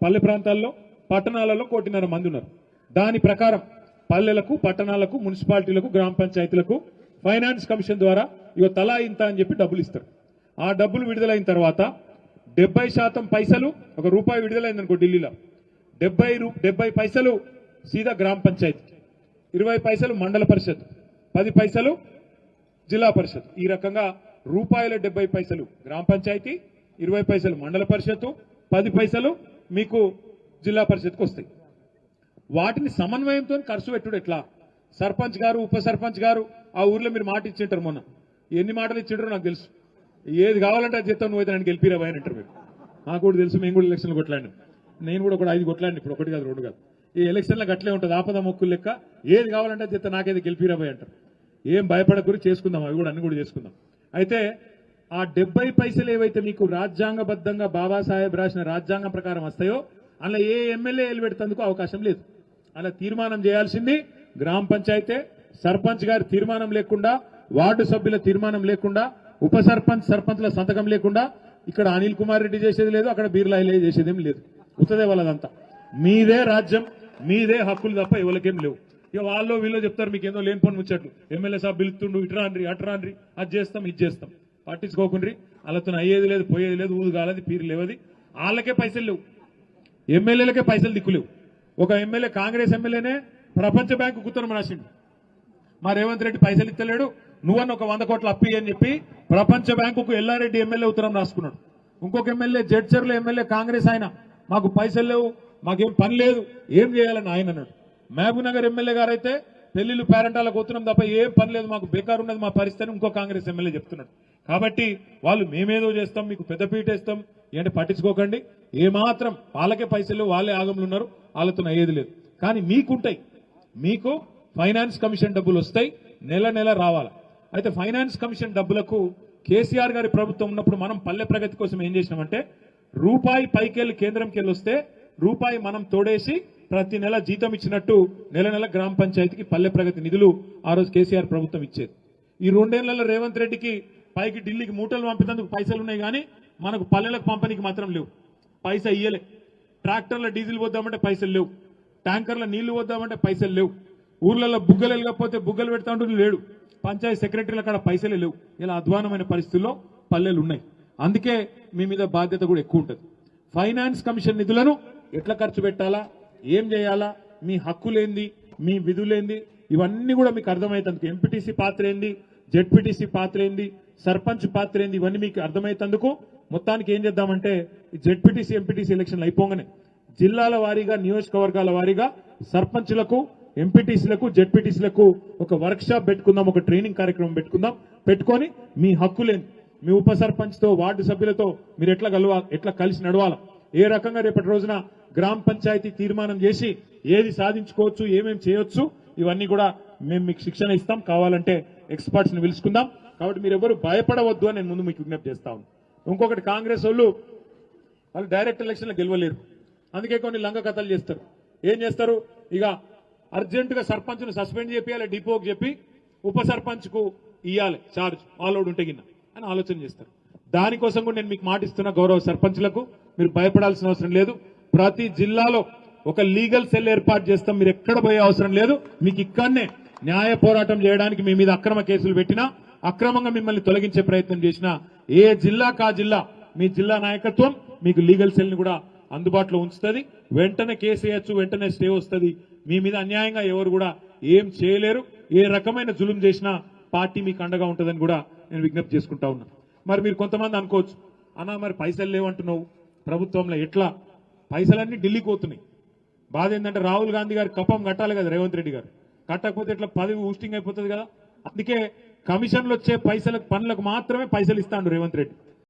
పల్లె ప్రాంతాల్లో, పట్టణాలలో 1.5 కోటి మంది ఉన్నారు. దాని ప్రకారం పల్లెలకు, పట్టణాలకు, మున్సిపాలిటీలకు, గ్రామ పంచాయతీలకు ఫైనాన్స్ కమిషన్ ద్వారా ఇగో తలా ఇంత అని చెప్పి డబ్బులు ఇస్తారు. ఆ డబ్బులు విడుదలైన తర్వాత 70% పైసలు, ₹1 విడుదలైందనుకో ఢిల్లీలో, 70 పైసలు సీదా గ్రామ పంచాయతీ, 20 పైసలు మండల పరిషత్, 10 పైసలు జిల్లా పరిషత్. ఈ రకంగా ₹70 గ్రామ పంచాయతీ, 20 పైసలు మండల పరిషత్తు, 10 పైసలు మీకు జిల్లా పరిషత్కు వస్తాయి. వాటిని సమన్వయంతో ఖర్చు పెట్టుడు ఎట్లా? సర్పంచ్ గారు, ఉప సర్పంచ్ గారు ఆ ఊర్లో మీరు మాట ఇచ్చింటారు. మొన్న ఎన్ని మాటలు ఇచ్చింటారో నాకు తెలుసు. ఏది కావాలంటే అది చెప్తాను, నువ్వు అయితే నన్ను గెలిపిరా భయ అంటారు. మీరు నాకు కూడా తెలుసు, మేము కూడా ఎలక్షన్లు కొట్లాడినాం. నేను కూడా 5 కొట్లాడిన, ఇప్పుడు 1 కాదు 2 కాదు. ఈ ఎలక్షన్లకు అట్లే ఉంటుంది, ఆపద మొక్కులు లెక్క. ఏది కావాలంటే అది చెప్తా, నాకైతే గెలిపిరా భయ అంటారు. ఏం భయపడకూరి చేసుకుందాం, అవి కూడా అన్ని కూడా చేసుకుందాం. అయితే ఆ 70 పైసలు ఏవైతే మీకు రాజ్యాంగబద్ధంగా బాబాసాహెబ్ రాసిన రాజ్యాంగం ప్రకారం వస్తాయో, అలా ఏ ఎమ్మెల్యే పెడతందుకు అవకాశం లేదు. అలా తీర్మానం చేయాల్సింది గ్రామ పంచాయతీ. సర్పంచ్ గారి తీర్మానం లేకుండా, వార్డు సభ్యుల తీర్మానం లేకుండా, ఉప సర్పంచ్, సర్పంచ్ల సంతకం లేకుండా ఇక్కడ అనిల్ కుమార్ రెడ్డి చేసేది లేదు, అక్కడ బీర్లాయిలే చేసేదేం లేదు. ఉత్తదే వాళ్ళదంతా. మీదే రాజ్యం, మీదే హక్కులు తప్ప ఎవరికేం లేవు. ఇక వాళ్ళు వీళ్ళు చెప్తారు మీకు ఏదో లేని పని ముచ్చట్లు. ఎమ్మెల్యే సాబ్ పిలుతుండు, ఇట్రాన్రి అట్రాన్రి, అది చేస్తాం ఇది చేస్తాం. పట్టించుకోకుండ్రి. వాళ్ళతో అయ్యేది లేదు, పోయేది లేదు, ఊదు కాలేదు, పీరు లేవది. వాళ్ళకే పైసలు లేవు, ఎమ్మెల్యేలకే పైసలు దిక్కులేవు. ఒక ఎమ్మెల్యే, కాంగ్రెస్ ఎమ్మెల్యేనే ప్రపంచ బ్యాంకు ఉత్తరం రాసిండు. మా రేవంత్ రెడ్డి పైసలు ఇస్తలేడు, నువ్వన్న ఒక 100 కోట్ల అప్పి అని చెప్పి ప్రపంచ బ్యాంకుకు ఎల్లారెడ్డి ఎమ్మెల్యే ఉత్తరం రాసుకున్నాడు. ఇంకొక ఎమ్మెల్యే, జడ్చర్ల ఎమ్మెల్యే కాంగ్రెస్ ఆయన, మాకు పైసలు లేవు, మాకేం పని లేదు, ఏం చేయాలని ఆయన అన్నాడు. మహబూబ్ నగర్ ఎమ్మెల్యే గారు అయితే పెళ్లిళ్ళు పేరెంటాలకు పోతున్నాం తప్ప ఏం పని లేదు, మాకు బేకారు ఉన్నది మా పరిస్థితి ఇంకో కాంగ్రెస్ ఎమ్మెల్యే చెప్తున్నాడు. కాబట్టి వాళ్ళు మేమేదో చేస్తాం, మీకు పెద్దపీట వేస్తాం ఏంటి పట్టించుకోకండి. ఏమాత్రం వాళ్ళకే పైసలు, వాళ్ళే ఆగంలో ఉన్నారు, వాళ్ళతో అయ్యేది లేదు. కానీ మీకుంటాయి, మీకు ఫైనాన్స్ కమిషన్ డబ్బులు వస్తాయి, నెల నెల రావాలి. అయితే ఫైనాన్స్ కమిషన్ డబ్బులకు కేసీఆర్ గారి ప్రభుత్వం ఉన్నప్పుడు మనం పల్లె ప్రగతి కోసం ఏం చేసినామంటే, రూపాయి పైకెళ్ళి కేంద్రంకి వెళ్ళి వస్తే రూపాయి మనం తోడేసి ప్రతి నెల జీతం ఇచ్చినట్టు నెల నెల గ్రామ పంచాయతీకి పల్లె ప్రగతి నిధులు ఆ రోజు కేసీఆర్ ప్రభుత్వం ఇచ్చేది. ఈ 2 ఏళ్లలో రేవంత్ రెడ్డికి పైకి ఢిల్లీకి మూటలు పంపేందుకు పైసలు ఉన్నాయి, కానీ మనకు పల్లెలకు పంపనీకి మాత్రం లేవు. పైసా ఇయ్యలే. ట్రాక్టర్ల డీజిల్ పోద్దామంటే పైసలు లేవు, ట్యాంకర్ల నీళ్లు పోద్దామంటే పైసలు లేవు, ఊర్లలో బుగ్గలు వెళ్ళకపోతే బుగ్గలు పెడతా ఉంటూ లేడు, పంచాయతీ సెక్రటరీల కాడ పైసలే లేవు. ఇలా అధ్వానమైన పరిస్థితుల్లో పల్లెలు ఉన్నాయి. అందుకే మీ మీద బాధ్యత కూడా ఎక్కువ ఉంటుంది. ఫైనాన్స్ కమిషన్ నిధులను ఎట్లా ఖర్చు పెట్టాలా, ఏం చేయాలా, మీ హక్కులేంది, మీ విధులేంది, ఇవన్నీ కూడా మీకు అర్థమవుతుంది. ఎంపీటీసీ పాత్ర ఏంది, జెడ్పీటీసీ పాత్ర ఏంది, సర్పంచ్ పాత్ర ఏంది, ఇవన్నీ మీకు అర్థమవుతందుకు మొత్తానికి ఏం చేద్దామంటే, ఈ జెడ్పీటీసీ ఎంపీటీసీ ఎలక్షన్లు అయిపోగానే జిల్లాల వారీగా, నియోజకవర్గాల వారీగా సర్పంచ్లకు, ఎంపీటీసీలకు, జెడ్పీటీసీలకు ఒక వర్క్ షాప్ పెట్టుకుందాం, ఒక ట్రైనింగ్ కార్యక్రమం పెట్టుకుందాం. పెట్టుకొని మీ హక్కులేంది, మీ ఉప సర్పంచ్తో, వార్డు సభ్యులతో మీరు ఎట్లా కలిసి నడవాలా, ఏ రకంగా రేపటి రోజున గ్రామ పంచాయతీ తీర్మానం చేసి ఏది సాధించుకోవచ్చు, ఏమేమి చేయొచ్చు, ఇవన్నీ కూడా మేము మీకు శిక్షణ ఇస్తాం. కావాలంటే ఎక్స్పర్ట్స్ ని పిలుచుకుందాం. కాబట్టి మీరు ఎవరు భయపడవద్దు అని నేను ముందు మీకు విజ్ఞప్తి చేస్తా ఉన్నాను. ఇంకొకటి, కాంగ్రెస్ వాళ్ళు డైరెక్ట్ ఎలక్షన్లో గెలవలేరు, అందుకే కొన్ని లంగ కథలు చేస్తారు. ఏం చేస్తారు, ఇక అర్జెంటుగా సర్పంచ్ను సస్పెండ్ చేయాలి, డిపోకి చెప్పి ఉప సర్పంచ్కు ఇవ్వాలి చార్జ్, ఆల్అౌట్ ఉంటే గిన్న అని ఆలోచన చేస్తారు. దానికోసం కూడా నేను మీకు మాటిస్తున్న గౌరవ సర్పంచ్లకు, మీరు భయపడాల్సిన అవసరం లేదు. ప్రతి జిల్లాలో ఒక లీగల్ సెల్ ఏర్పాటు చేస్తాం, మీరు ఎక్కడ పోయే అవసరం లేదు. మీకు ఇక్కడనే న్యాయ పోరాటం చేయడానికి మీ మీద అక్రమ కేసులు పెట్టినా, అక్రమంగా మిమ్మల్ని తొలగించే ప్రయత్నం చేసినా, ఏ జిల్లాకా జిల్లా మీ జిల్లా నాయకత్వం మీకు లీగల్ సెల్ ని కూడా అందుబాటులో ఉంచుతుంది. వెంటనే కేసు వేయచ్చు, వెంటనే స్టే వస్తుంది. మీ మీద అన్యాయంగా ఎవరు కూడా ఏం చేయలేరు. ఏ రకమైన జులుం చేసినా పార్టీ మీకు అండగా ఉంటుందని కూడా నేను విజ్ఞప్తి చేసుకుంటా ఉన్నా. మరి మీరు కొంతమంది అనుకోవచ్చు, అన్నా మరి పైసలు లేవంటున్నావు ప్రభుత్వంలో, ఎట్లా పైసలన్నీ ఢిల్లీకి పోతున్నాయి. బాధ ఏంటంటే రాహుల్ గాంధీ గారు కప్పం కట్టాలి కదా రేవంత్ రెడ్డి గారు, కట్టకపోతే ఎట్లా పదవి ఊస్టింగ్ అయిపోతుంది కదా. అందుకే కమిషన్లు వచ్చే పైసలకు, పనులకు మాత్రమే పైసలు ఇస్తాడు రేవంత్ రెడ్డి.